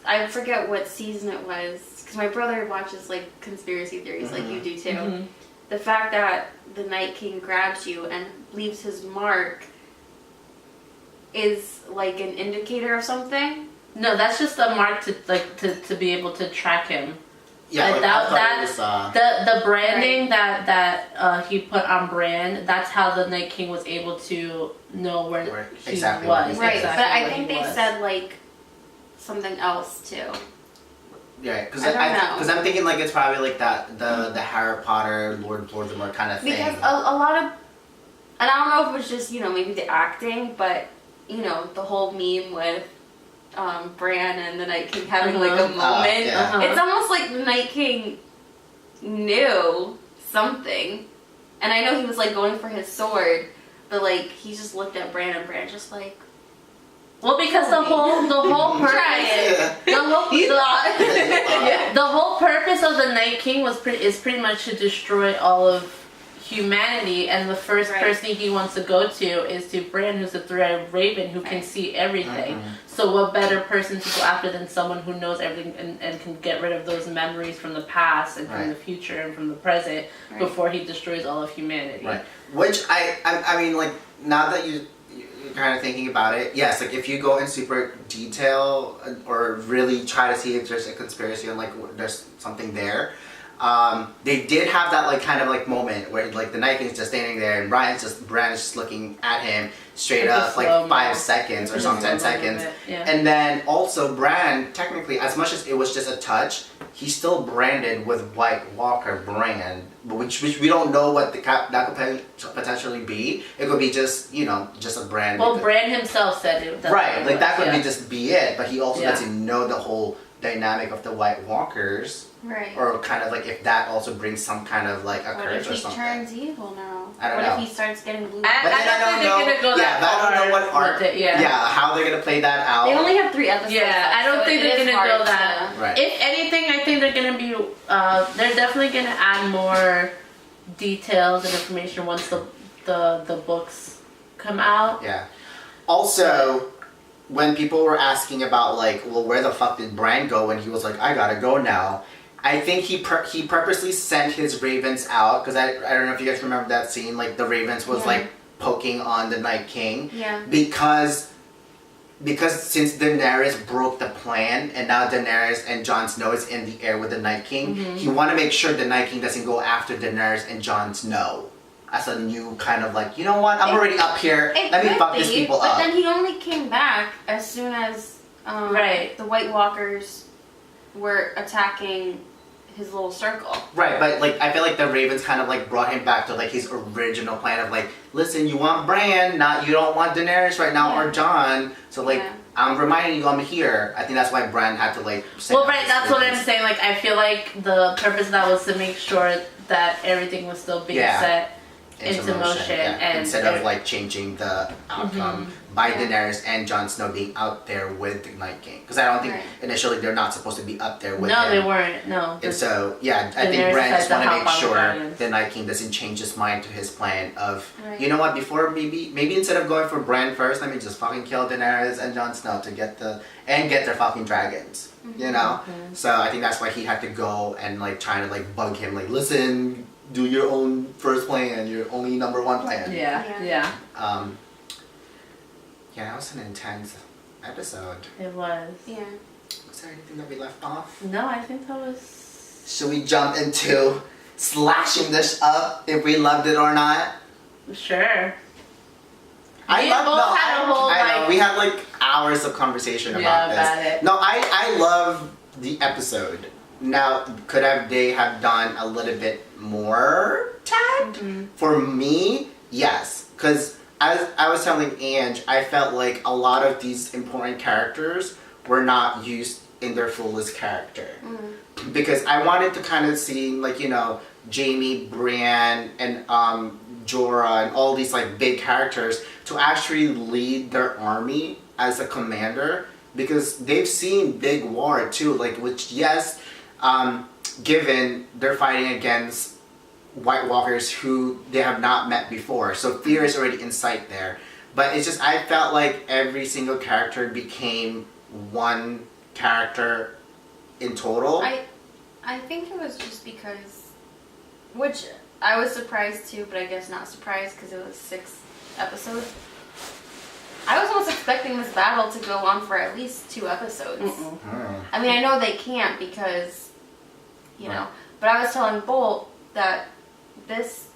I forget what season it was, because my brother watches like conspiracy theories like you do too. Mm-hmm. The fact that the Night King grabs you and leaves his mark is like an indicator of something. No, that's just a mark to be able to track him. Yeah, like, the branding that he put on Bran. That's how the Night King was able to know where he was. Right, but I think they said like something else too. Yeah, because I'm thinking like it's probably like that the Harry Potter Lord Voldemort kind of thing. Because a lot of, and I don't know if it was just maybe the acting, but the whole meme with Bran and the Night King having like a moment. It's almost like the Night King knew something, and I know he was like going for his sword, but like he just looked at Bran and Bran just like. Well, because the whole purpose, the whole purpose of the Night King is pretty much to destroy all of humanity, and the first person he wants to go to is to Bran, who's a three-eyed raven who can see everything. So what better person to go after than someone who knows everything and can get rid of those memories from the past and from the future and from the present before he destroys all of humanity. Right. Which I mean, like, now that you're kind of thinking about it, yes, like if you go in super detail or really try to see if there's a conspiracy and like there's something there, they did have that like kind of like moment where like the Night King's just standing there and Bran is just looking at him straight up like 5 seconds or something, 10 seconds. And then also Bran, technically, as much as it was just a touch, he's still branded with White Walker brand, which we don't know what that could potentially be. It could be just just a brand. Well, Bran himself said it. Right, like that could be just be it, but he also doesn't know the whole dynamic of the White Walkers. Right. Or kind of like if that also brings some kind of like a curse or something. What if he turns evil now? I don't know. What if he starts getting blue? I don't think they're gonna go that far. I don't know what art. How they're gonna play that out. They only have 3 episodes. Yeah, I don't think they're gonna go that. Right. If anything, I think they're gonna be. They're definitely gonna add more details and information once the books come out. Yeah. Also, when people were asking about like, well, where the fuck did Bran go when he was like, I gotta go now. I think he purposely sent his ravens out because I don't know if you guys remember that scene. Like the ravens was like poking on the Night King. Yeah. Because since Daenerys broke the plan and now Daenerys and Jon Snow is in the air with the Night King, he want to make sure the Night King doesn't go after Daenerys and Jon Snow as a new kind of like, you know what? I'm already up here. Let me fuck these people up. But then he only came back as soon as the White Walkers were attacking his little circle. Right, but like I feel like the Ravens kind of like brought him back to like his original plan of like, listen, you want Bran, you don't want Daenerys right now or Jon, so like I'm reminding you I'm here. I think that's why Bran had to like. That's what I'm saying. Like I feel like the purpose of that was to make sure that everything was still being set into motion and instead of like changing the outcome by Daenerys and Jon Snow being out there with the Night King, because I don't think initially they're not supposed to be up there with him. No, they weren't. No. And so I think Bran just want to make sure the Night King doesn't change his mind to his plan of you know what, before maybe instead of going for Bran first, let me just fucking kill Daenerys and Jon Snow to get their fucking dragons. You know, so I think that's why he had to go and like trying to like bug him, like listen. Do your own first plan, your only number one plan. Yeah. That was an intense episode. It was. Yeah. Was there anything that we left off? No, I think that was... Should we jump into slashing this up if we loved it or not? Sure. I know, we had like hours of conversation about this. About it. No, I love the episode. Now, could they have done a little bit more tagged? For me, yes. Because as I was telling Ange, I felt like a lot of these important characters were not used in their fullest character. Because I wanted to kind of see, like, you know, Jaime, Brienne, and Jorah, and all these, like, big characters to actually lead their army as a commander. Because they've seen big war, too. Like, which, yes... given they're fighting against White Walkers who they have not met before, so fear is already in sight there. But it's just I felt like every single character became one character in total. I think it was just because, which I was surprised too, but I guess not surprised because it was 6 episodes. I was almost expecting this battle to go on for at least 2 episodes. I mean, I know they can't because you know. But I was telling Bolt that this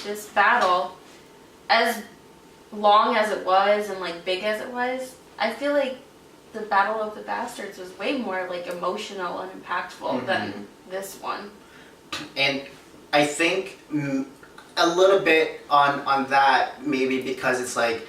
this battle, as long as it was and like big as it was, I feel like the Battle of the Bastards was way more like emotional and impactful than this one. And I think a little bit on that, maybe because it's like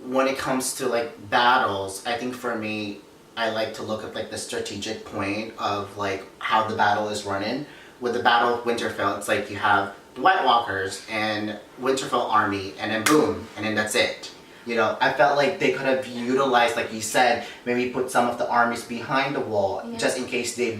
when it comes to like battles, I think for me, I like to look at like the strategic point of like how the battle is running. With the Battle of Winterfell, it's like you have the White Walkers and Winterfell army, and then boom, and then that's it. You know, I felt like they could have utilized, like you said, maybe put some of the armies behind the wall, just in case they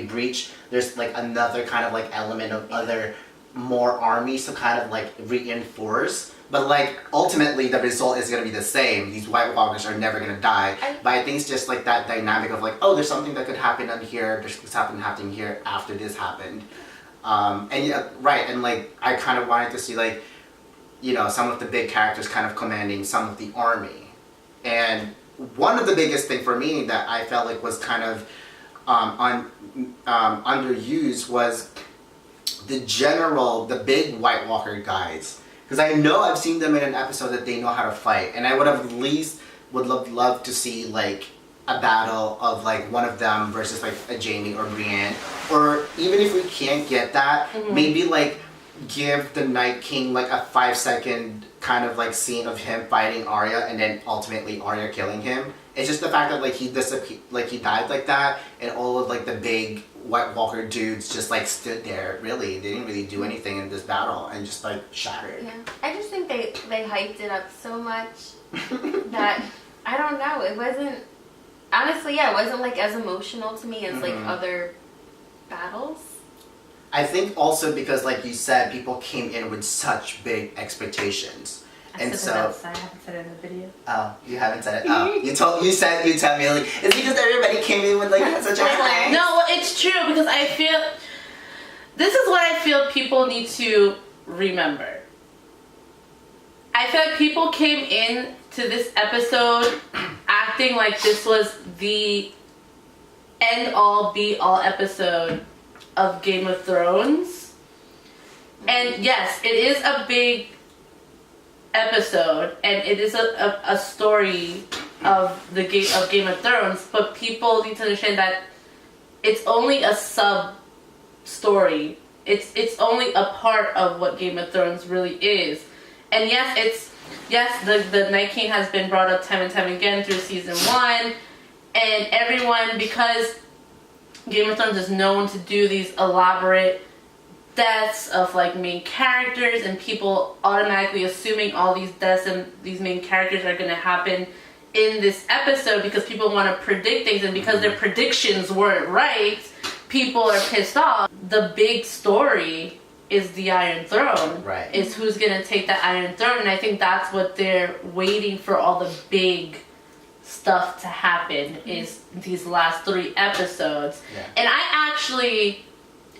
breach. There's like another kind of like element of other more armies to kind of like reinforce. But like ultimately the result is gonna be the same. These White Walkers are never gonna die. But I think it's just like that dynamic of like, oh, there's something that could happen on here. There's what's happening here after this happened. And yeah, right. And like I kind of wanted to see like, you know, some of the big characters kind of commanding some of the army. And one of the biggest thing for me that I felt like was kind of underused was the general, the big White Walker guys. Because I know I've seen them in an episode that they know how to fight. And I would have at least would love to see like a battle of like one of them versus like a Jaime or Brienne. Or even if we can't get that, maybe like give the Night King like a 5-second kind of like scene of him fighting Arya and then ultimately Arya killing him. It's just the fact that like he disappeared, like he died like that, and all of like the big White Walker dudes just like stood there. Really, they didn't really do anything in this battle and just like shattered. Yeah, I just think they hyped it up so much that I don't know. It wasn't honestly, it wasn't like as emotional to me as like other battles. I think also because, like you said, people came in with such big expectations, and so I haven't said it in the video. Oh, you haven't said it. Oh, you tell me. Like, it's because everybody came in with like such a high. No, well, it's true because I feel this is what I feel people need to remember. I feel like people came in to this episode acting like this was the end all be all episode of Game of Thrones. And yes, it is a big episode and it is a story of Game of Thrones, but people need to understand that it's only a sub story. It's only a part of what Game of Thrones really is. And yes, the Night King has been brought up time and time again through season 1, and everyone, because Game of Thrones is known to do these elaborate deaths of like main characters, and people automatically assuming all these deaths and these main characters are going to happen in this episode because people want to predict things, and because their predictions weren't right, people are pissed off. The big story is the Iron Throne. Right. Is who's going to take the Iron Throne, and I think that's what they're waiting for, all the big stuff to happen is these last 3 episodes. Yeah. And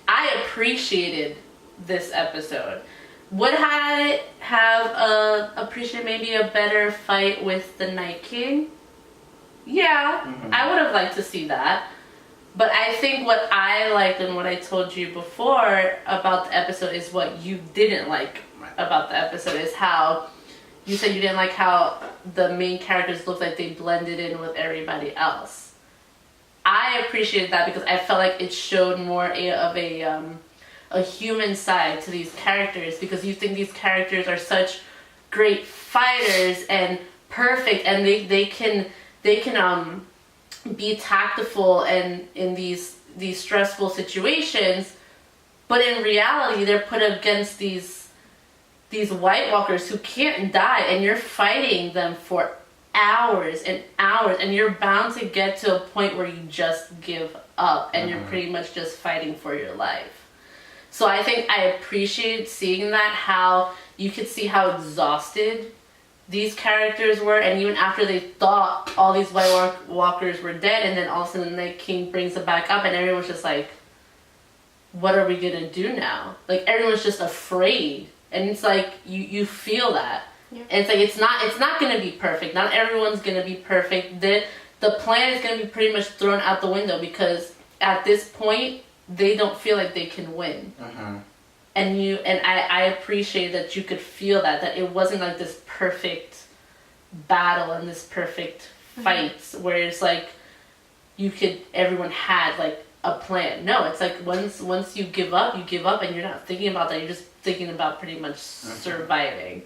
I appreciated this episode. Would I have appreciated maybe a better fight with the Night King? Yeah, I would have liked to see that. But I think what I liked and what I told you before about the episode is what you didn't like about the episode is how you said you didn't like how the main characters looked like they blended in with everybody else. I appreciated that because I felt like it showed more of a human side to these characters, because you think these characters are such great fighters and perfect, and they can be tactful and in these stressful situations, but in reality they're put against these White Walkers who can't die, and you're fighting them for hours and hours, and you're bound to get to a point where you just give up and you're pretty much just fighting for your life. So I think I appreciated seeing that, how you could see how exhausted these characters were, and even after they thought all these White Walkers were dead, and then all of a sudden the Night King brings it back up, and everyone's just like, what are we gonna do now? Like, everyone's just afraid, and it's like you feel that. Yeah. And it's like it's not gonna be perfect. Not everyone's gonna be perfect. The plan is gonna be pretty much thrown out the window because at this point, they don't feel like they can win. Mm-hmm. And I appreciate that you could feel that it wasn't like this perfect battle and this perfect fights where it's like everyone had like a plan. No, it's like once you give up and you're not thinking about that, you're just thinking about pretty much surviving,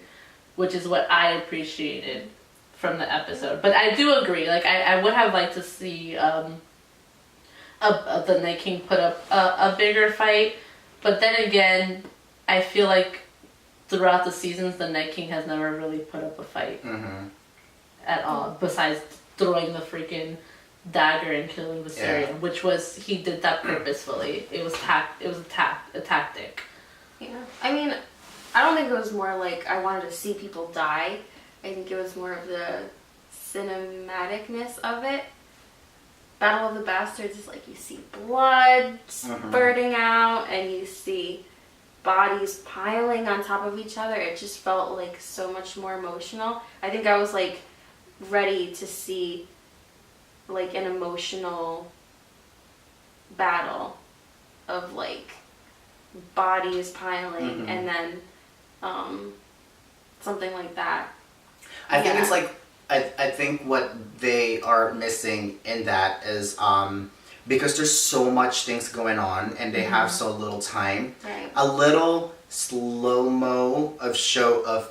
which is what I appreciated from the episode. But I do agree, like I would have liked to see the Night King put up a bigger fight, but then again, I feel like throughout the seasons the Night King has never really put up a fight at all, besides throwing the freaking dagger and killing Viserion, which was, he did that purposefully. It was a tactic. Yeah, I mean, I don't think it was more like I wanted to see people die. I think it was more of the cinematicness of it. Battle of the Bastards is like you see blood spurting out and you see bodies piling on top of each other. It just felt like so much more emotional. I think I was like ready to see like an emotional battle of like bodies piling and then something like that. I think it's like I think what they are missing in that is because there's so much things going on and they have so little time. Right. A little slow-mo of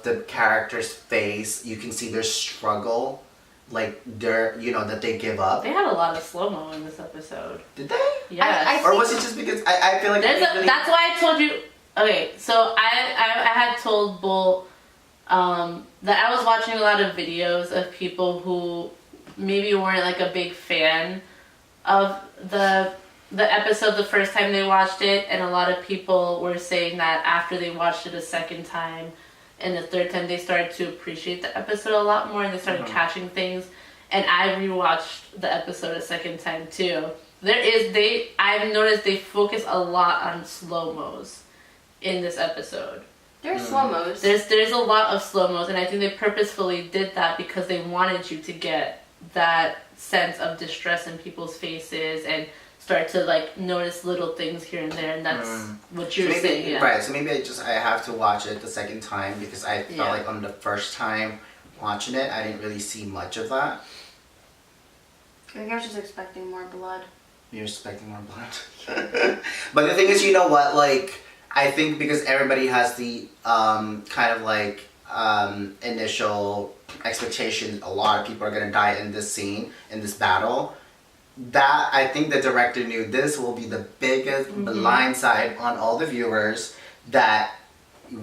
the character's face. You can see their struggle, like that they give up. They had a lot of slow-mo in this episode. Did they? Yes. Or was it just because I feel like that's why I told you. Okay, so I had told Bull that I was watching a lot of videos of people who maybe weren't like a big fan of the episode the first time they watched it, and a lot of people were saying that after they watched it a second time and the third time they started to appreciate the episode a lot more and they started catching things. And I rewatched the episode a second time too. I've noticed they focus a lot on slow-mos in this episode. There's slow-mos. There's a lot of slow-mos, and I think they purposefully did that because they wanted you to get that sense of distress in people's faces and start to like notice little things here and there, and that's what you're saying. Yeah. Right, so maybe I have to watch it the second time because I felt like on the first time watching it, I didn't really see much of that. I think I was just expecting more blood. You're expecting more blood? But the thing is, you know what, like, I think because everybody has the kind of like initial expectation a lot of people are going to die in this scene, in this battle, that I think the director knew this will be the biggest blindside on all the viewers, that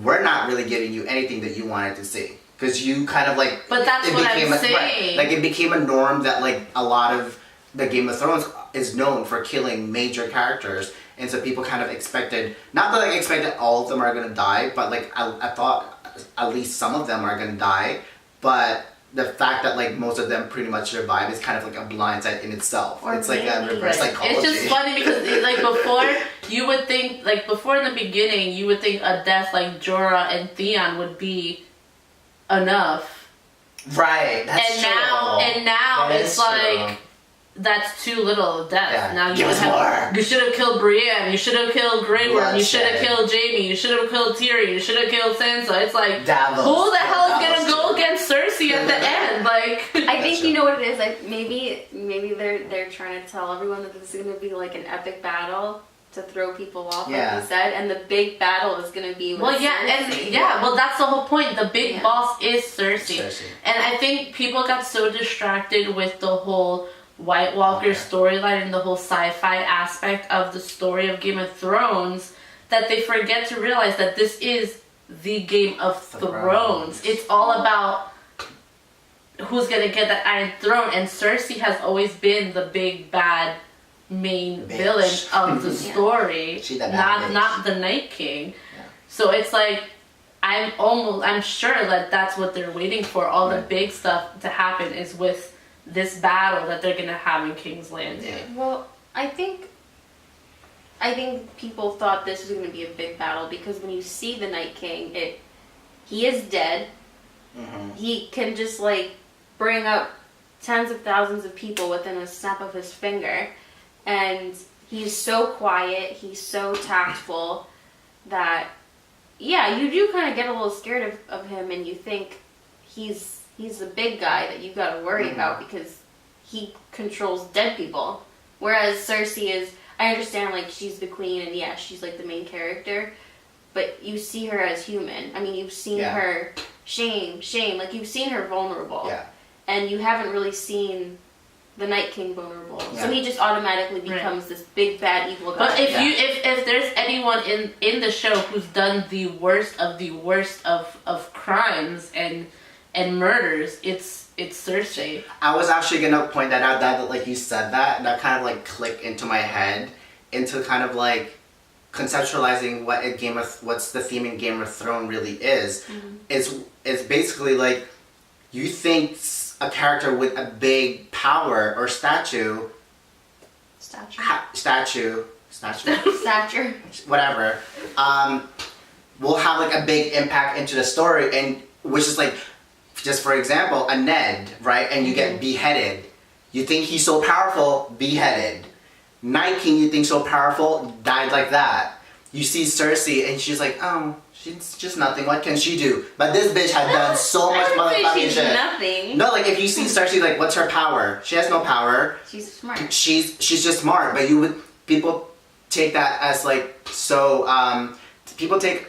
we're not really giving you anything that you wanted to see. Because you kind of like... But that's what I'm saying. Like it became a norm that like a lot of the Game of Thrones is known for killing major characters. And so people kind of expected, not that I expected all of them are going to die, but like I thought at least some of them are going to die. But the fact that like most of them pretty much survive is kind of like a blindside in itself. Or it's like a reverse psychology. It's just funny because like before you would think, like before in the beginning you would think a death like Jorah and Theon would be enough. Right, that's true. And now it's like that's too little death. Yeah. Now you should have killed Brienne, you should have killed Grey Worm, you should have killed Jaime, you should have killed Tyrion, you should have killed Sansa. It's like who the hell is gonna go against Cersei at the end? Like I think you know what it is. Like maybe they're trying to tell everyone that this is gonna be like an epic battle to throw people off, like you said, and the big battle is gonna be with Cersei. Well that's the whole point. The big boss is Cersei. And I think people got so distracted with the whole White Walker storyline and the whole sci-fi aspect of the story of Game of Thrones that they forget to realize that this is the Game of Thrones. It's all about who's gonna get that Iron Throne, and Cersei has always been the big bad main villain of the story, not the Night King. So it's like I'm sure that that's what they're waiting for. All the big stuff to happen is with this battle that they're gonna have in King's Landing. Well, I think people thought this was gonna be a big battle because when you see the Night King, he is dead. He can just like bring up tens of thousands of people within a snap of his finger, and he's so quiet, he's so tactful that, yeah, you do kind of get a little scared of him, and you think he's the big guy that you got to worry about because he controls dead people. Whereas Cersei is, I understand, like, she's the queen, and yeah, she's like the main character, but you see her as human. I mean, you've seen her shame, like, you've seen her vulnerable, and you haven't really seen the Night King vulnerable. So he just automatically becomes this big bad evil guy. But if there's anyone in the show who's done the worst of crimes and murders, it's Cersei. I was actually gonna point that out, that like you said that kind of like clicked into my head, into kind of like conceptualizing what's the theme in Game of Thrones really is. It's basically like, you think a character with a big power or stature, whatever, will have like a big impact into the story, and which is like, just for example, a Ned, right? And you get beheaded. You think he's so powerful, beheaded. Night King, you think so powerful, died like that. You see Cersei, and she's like, oh, she's just nothing. What can she do? But this bitch had done so much motherfucking shit. Nothing. No, like if you see Cersei, like what's her power? She has no power. She's smart. She's just smart. But people take that as like so. People take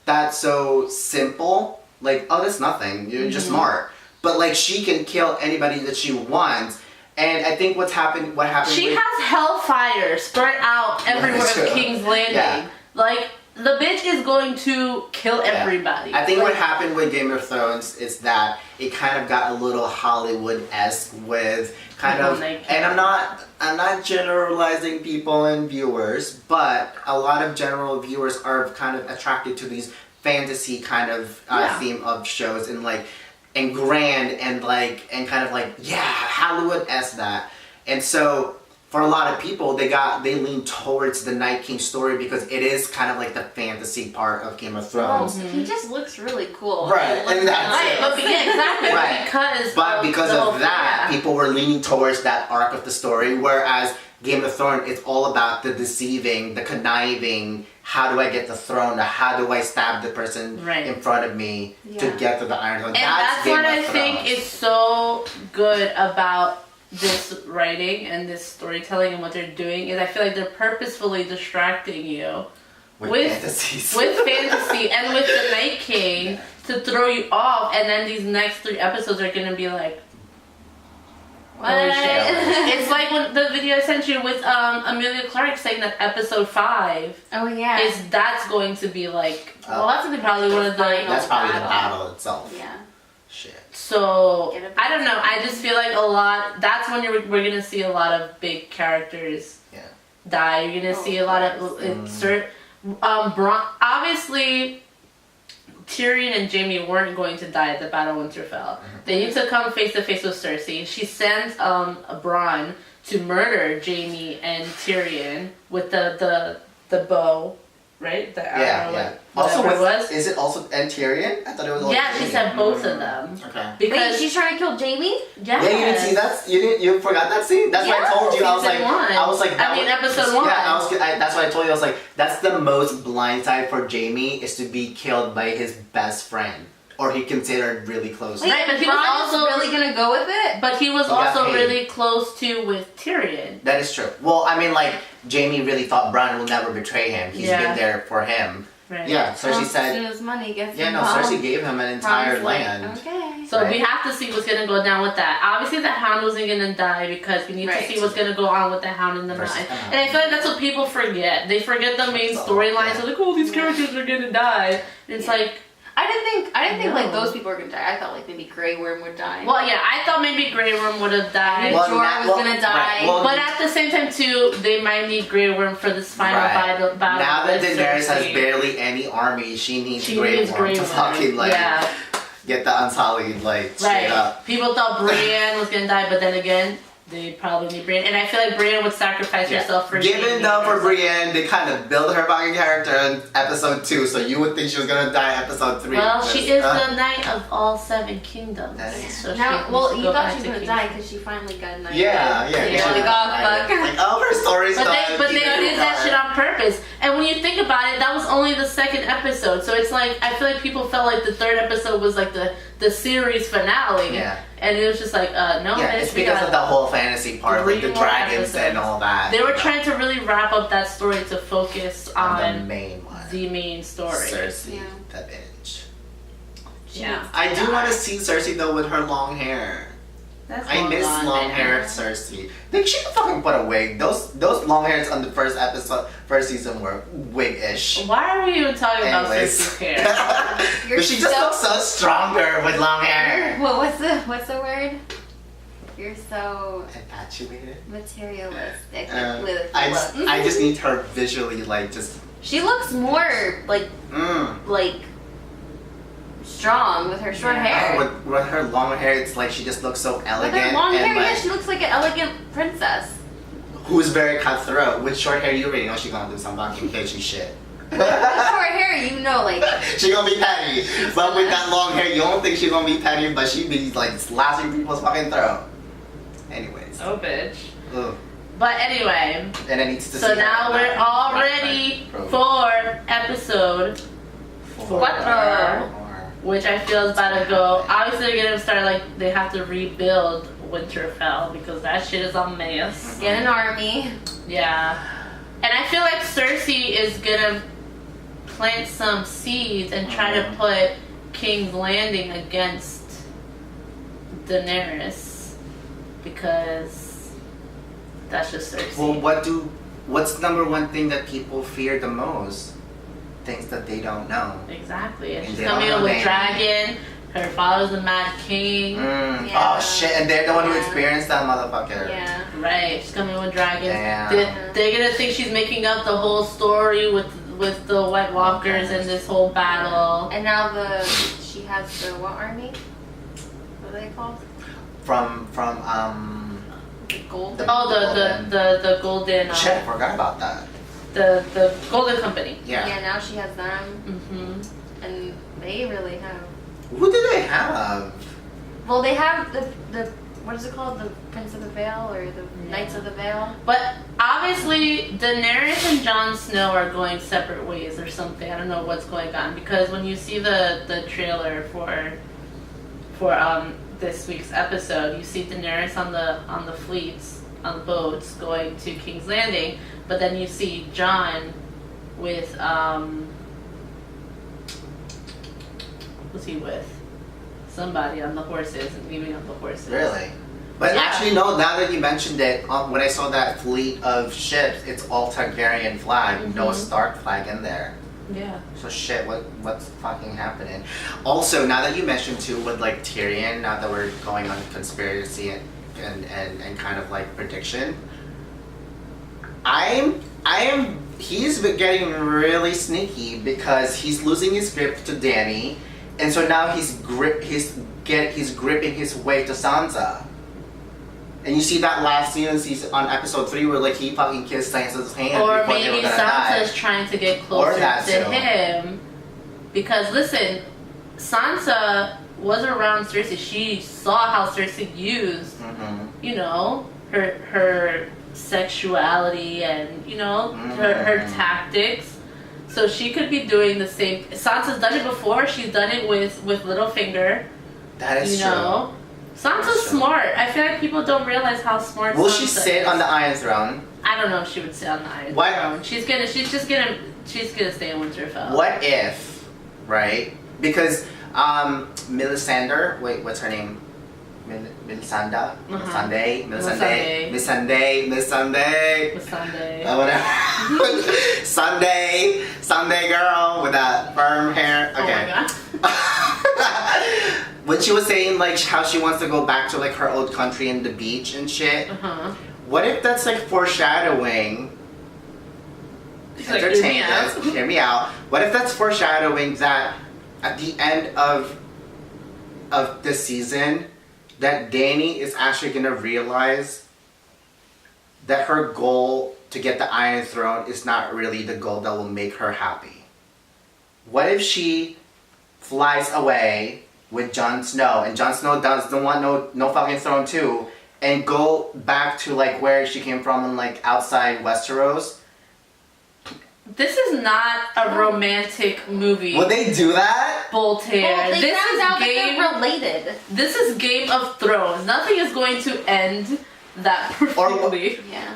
that so simple. Like, oh, that's nothing. You're just smart. But like, she can kill anybody that she wants. And I think what happened. She has hellfire spread out everywhere in King's Landing. Yeah. Like, the bitch is going to kill everybody. I think what happened with Game of Thrones is that it kind of got a little Hollywood-esque with kind of, and I'm not generalizing people and viewers, but a lot of general viewers are kind of attracted to these fantasy kind of theme of shows, and grand and kind of like Hollywood-esque that. And so for a lot of people, they lean towards the Night King story because it is kind of like the fantasy part of Game of Thrones. He just looks really cool. Right, and that's it. But because of that, people were leaning towards that arc of the story, whereas Game of Thrones, it's all about the deceiving, the conniving, how do I get the throne, or how do I stab the person in front of me to get to the Iron Throne. And that's what I think is so good about this writing and this storytelling and what they're doing, is I feel like they're purposefully distracting you with fantasy and with the Night King to throw you off, and then these next 3 episodes are gonna be like, holy shit. It's like when the video I sent you with Emilia Clarke saying that episode 5 that's going to be like, that's probably one of the that's probably the battle itself. Shit. So I don't know. I just feel like a lot. That's when we're gonna see a lot of big characters die. You're gonna see a lot of obviously, Tyrion and Jaime weren't going to die at the Battle of Winterfell. They need to come face to face with Cersei. She sends Bronn to murder Jaime and Tyrion with the bow. Right? The arrow, also, is it also and Tyrion? I thought it was all she said both of them. Okay. Because she's trying to kill Jaime? Yeah, you didn't see that? You forgot that scene? That's what I told you. I was like, episode 1. Yeah, that's what I told you. I was like, that's the most blind side for Jaime, is to be killed by his best friend. Or he considered really close. Right, but he was also really gonna go with it. But he was also really close to with Tyrion. That is true. Well, I mean, like, Jaime really thought Bronn will never betray him. He's been there for him. Right. Yeah, Cersei said. As soon as money gets Cersei gave him an entire land. Okay. So we have to see what's gonna go down with that. Obviously, the Hound wasn't gonna die because we need to see what's gonna go on with the Hound in the Nine. And I feel like that's what people forget. They forget the main storyline. So like, oh, these characters are gonna die. And it's like. I didn't think like those people were gonna die. I thought like maybe Grey Worm would die. Well, yeah, I thought maybe Grey Worm would have died. Jorah was gonna die. But at the same time too, they might need Grey Worm for this final battle. Now that Daenerys has barely any army, she needs Grey Worm to fucking get the Unsullied straight up. People thought Brienne was gonna die, but then again, they probably need Brienne, and I feel like Brienne would sacrifice herself for. Given though for Brienne, they kind of build her fucking character in episode 2, so you would think she was gonna die in episode 3. Well, she is the Knight of all 7 kingdoms. So now, well, you thought she was gonna die because she finally got a knight. Yeah. Like, oh, fuck. Like, her story's but done. But they did that shit on purpose. And when you think about it, that was only the 2nd episode. So it's like, I feel like people felt like the 3rd episode was like the series finale. Yeah. And it was just like, no, yeah, it's because of the whole fantasy part, like the dragons episodes. And all that. They were trying to really wrap up that story to focus on the main one. The main story. Cersei, the bitch. Yeah. I do want to see Cersei though with her long hair. I miss long hair Cersei. Like, she could fucking put a wig. Those long hairs on the first season were wig-ish. Why are we even talking about Cersei's hair? But she just looks so stronger with long hair. Well, what's the word? You're so infatuated, materialistic. I just need her visually, like, just. She looks more like strong with her short hair. With her long hair, it's like she just looks so elegant. With her long hair, yeah, she looks like an elegant princess. Who's very cutthroat. With short hair, you already know she's gonna do some fucking bitchy shit. With short hair, you know, like she gonna be petty. But with that long hair, you don't think she's gonna be petty, but she be like slashing people's fucking throat. Anyways. Oh, bitch. Ugh. But anyway. And it needs to. So now we're all ready for episode 4. Which I feel is about to go. Obviously, they're gonna start like they have to rebuild Winterfell because that shit is a mess. Get an army. Yeah, and I feel like Cersei is gonna plant some seeds and try to put King's Landing against Daenerys because that's just Cersei. Well, what's number one thing that people fear the most? Things that they don't know. Exactly. And she's coming in with Dragon. Her father's the Mad King. Yeah. Oh shit! And they're the one who experienced that motherfucker. Yeah. Right. She's coming with dragons. Yeah. They're gonna think she's making up the whole story with the White Walkers and this whole battle. And now she has the what army? What are they called? From the Golden. The Golden. Shit! I forgot about that. The Golden Company. Yeah. Yeah, now she has them. And they really have. Who do they have? Well, they have the what is it called? The Prince of the Vale or the Knights of the Vale? But obviously, Daenerys and Jon Snow are going separate ways or something. I don't know what's going on because when you see the trailer for this week's episode, you see Daenerys on the fleets, on the boats going to King's Landing. But then you see Jon with who's he with? Somebody on the horses and leaving on the horses. Really? But actually, no. Now that you mentioned it, when I saw that fleet of ships, it's all Targaryen flag, no Stark flag in there. Yeah. So shit, what's fucking happening? Also, now that you mentioned too, with like Tyrion, now that we're going on conspiracy and kind of like prediction. He's been getting really sneaky because he's losing his grip to Dany, and so now he's gripping his way to Sansa. And you see that last scene on episode 3 where like he fucking kissed Sansa's hand or before maybe they were gonna Sansa's die. trying to get closer to him because listen, Sansa was around Cersei. She saw how Cersei used, you know, her sexuality and, you know, her tactics. So she could be doing the same. Sansa's done it before. She's done it with Littlefinger. That is true. Know? Sansa's smart. I feel like people don't realize how smart Will Sansa she sit on the Iron Throne? I don't know if she would sit on the Iron Throne. She's gonna stay in Winterfell. What if, right? Because Melisandre, wait, what's her name? Melisandre? Missandei? Whatever. Sunday girl with that firm hair. Okay. Oh my god. When she was saying like how she wants to go back to like her old country and the beach and shit. What if that's like foreshadowing? Entertain us. Hear me out. What if that's foreshadowing that at the end of this season, that Dany is actually gonna realize that her goal to get the Iron Throne is not really the goal that will make her happy. What if she flies away with Jon Snow, and Jon Snow doesn't want no fucking throne too, and go back to like where she came from and like outside Westeros? This is not a romantic movie. Would they do that? Voltaire. Well, they this found is out Game. that they're related. This is Game of Thrones. Nothing is going to end that perfectly. Yeah.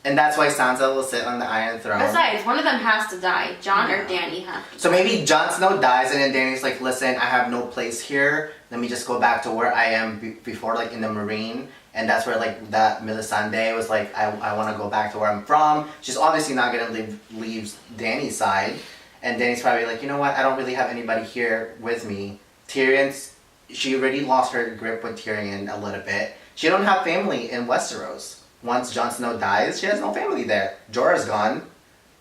And that's why Sansa will sit on the Iron Throne. Besides, one of them has to die. Jon or Dany have to. So maybe Jon Snow dies, and then Dany's like, listen, I have no place here. Let me just go back to where I am before, like in the Marine. And that's where like that Melisandre was like, I want to go back to where I'm from. She's obviously not going to leave Dany's side. And Dany's probably like, you know what, I don't really have anybody here with me. She already lost her grip with Tyrion a little bit. She don't have family in Westeros. Once Jon Snow dies, she has no family there. Jorah's gone.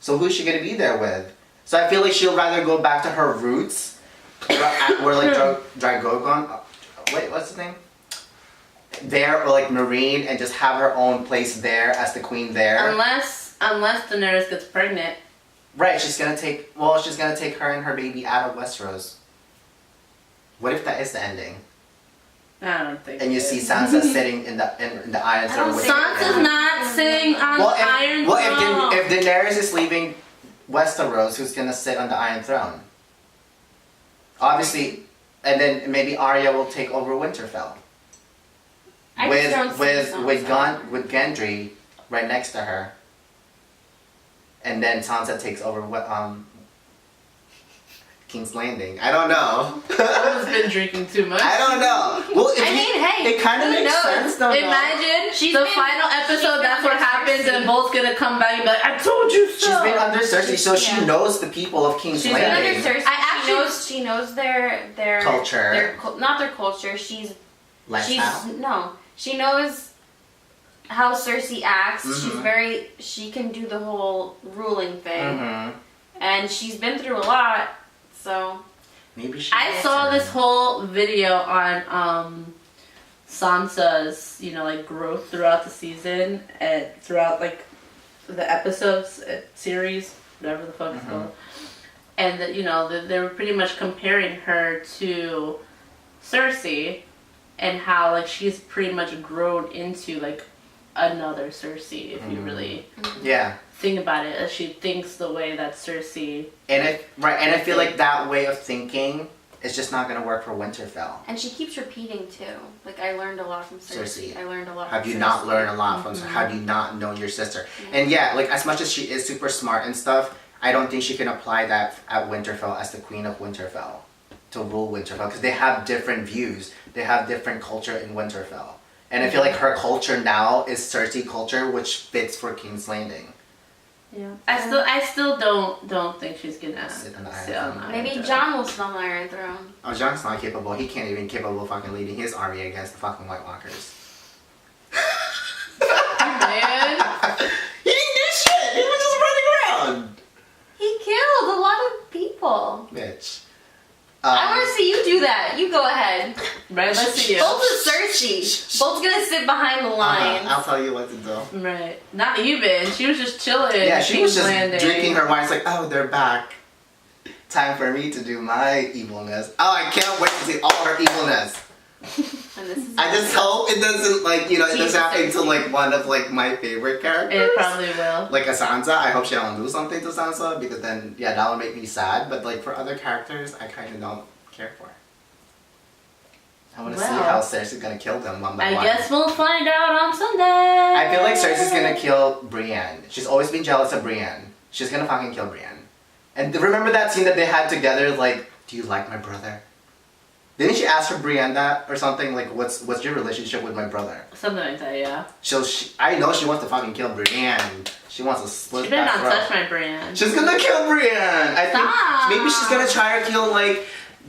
So who's she going to be there with? So I feel like she'll rather go back to her roots. Where like Dragogon, wait, what's his name? There, or like Marine, and just have her own place there as the queen there. Unless Daenerys gets pregnant. Right, she's gonna take her and her baby out of Westeros. What if that is the ending? I don't think. And you see Sansa sitting in the Iron Throne. Sansa's not sitting on the Iron Throne. Well, if Daenerys is leaving Westeros, who's gonna sit on the Iron Throne? Obviously, and then maybe Arya will take over Winterfell. With Gendry right next to her, and then Sansa takes over King's Landing. I don't know. I've been drinking too much. I don't know. Well, it kind of makes sense though. Imagine the final episode. That's what happens, and Bolt's gonna come back and be like, "I told you so." She's been under Cersei, so she knows the people of King's Landing. She's been under Cersei. She knows their culture. Not their culture. Lifestyle? She knows how Cersei acts. Mm-hmm. She can do the whole ruling thing. Mm-hmm. And she's been through a lot, so. Maybe I saw this whole video on Sansa's, like growth throughout the season and throughout like the episodes, series, whatever the fuck it's called. And that, they were pretty much comparing her to Cersei. And how like she's pretty much grown into like another Cersei, if you really think about it. As she thinks the way that Cersei and I feel like that way of thinking is just not gonna work for Winterfell. And she keeps repeating too. Like I learned a lot from Cersei. I learned a lot. Have you not learned a lot from? How do you not know your sister? And like as much as she is super smart and stuff, I don't think she can apply that at Winterfell as the Queen of Winterfell. To rule Winterfell, because they have different views. They have different culture in Winterfell. And I feel like her culture now is Cersei culture, which fits for King's Landing. Yeah. I still don't think she's gonna sit on the Iron Throne. Maybe Jon will sit on the Iron Throne. Oh, Jon's not capable. He can't even capable of fucking leading his army against the fucking White Walkers. Man. He didn't do shit! He was just running around! He killed a lot of people. Bitch. I want to see you do that. You go ahead. Right, let's see you. Bolt is Cersei. Bolt's gonna sit behind the lines. I'll tell you what to do. Right. Not even. She was just chilling. Yeah, she was just drinking her wine. It's like, oh, they're back. Time for me to do my evilness. Oh, I can't wait to see all her evilness. I just hope it doesn't it doesn't happen to one of my favorite characters. It probably will. Like a Sansa, I hope she don't do something to Sansa because then that would make me sad. But for other characters, I kind of don't care for. I want to see how Cersei's gonna kill them one by one. I guess we'll find out on Sunday. I feel like Cersei's gonna kill Brienne. She's always been jealous of Brienne. She's gonna fucking kill Brienne. And remember that scene that they had together? Do you like my brother? Didn't she ask for Brienne that or something? What's your relationship with my brother? Something like that, yeah. I know she wants to fucking kill Brienne. She wants to split that throat. She better not touch my Brienne. She's gonna kill Brienne. I think maybe she's gonna try to kill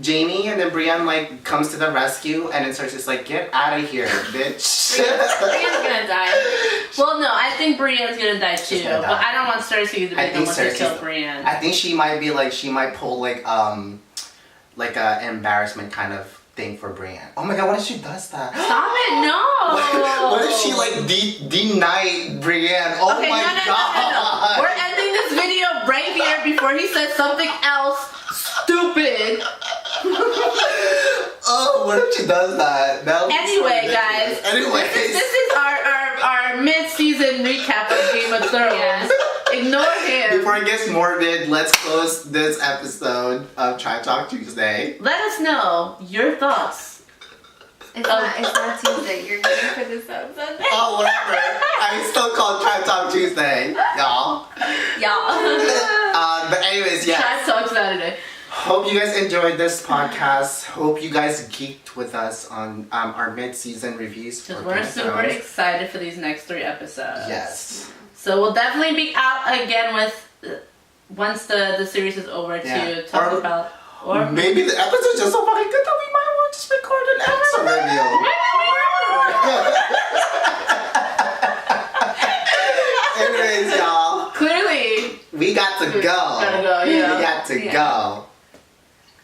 Jaime, and then Brienne comes to the rescue, and then Cersei's like, "Get out of here, bitch." Brienne's gonna die. Well, no, I think Brienne's gonna die too, but I don't want Cersei to be the one to kill Brienne. I think she might be she might pull an embarrassment kind of thing for Brienne. Oh my god, what if she does that? Stop it, no! What if she like denied Brienne? Oh okay, my god! No. We're ending this video right here before he says something else stupid. Oh, what if she does that? Anyway, guys. Anyways. This is our mid-season recap of Game of Thrones. Yeah. Ignore him. Before it gets morbid, let's close this episode of Try Talk Tuesday. Let us know your thoughts. It's not Tuesday. You're going for this on Sunday. Oh, whatever. I still call Try Talk Tuesday, y'all. Y'all. But anyways, yeah. Try Talk Saturday. Hope you guys enjoyed this podcast. Hope you guys geeked with us on our mid-season reviews. Because we're super excited for these next 3 episodes. Yes. So we'll definitely be out again with once the series is over to talk about. Or maybe the episode's just so fucking good that we might want to just record an episode review. Anyways, y'all. Clearly. We got to go. Gotta go, yeah. We got to go.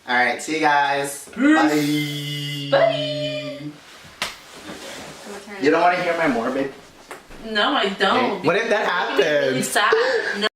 Alright, see you guys. Peace. Bye. Bye. You don't want to hear my morbid? No, I don't. What if that happens? Really sad. No.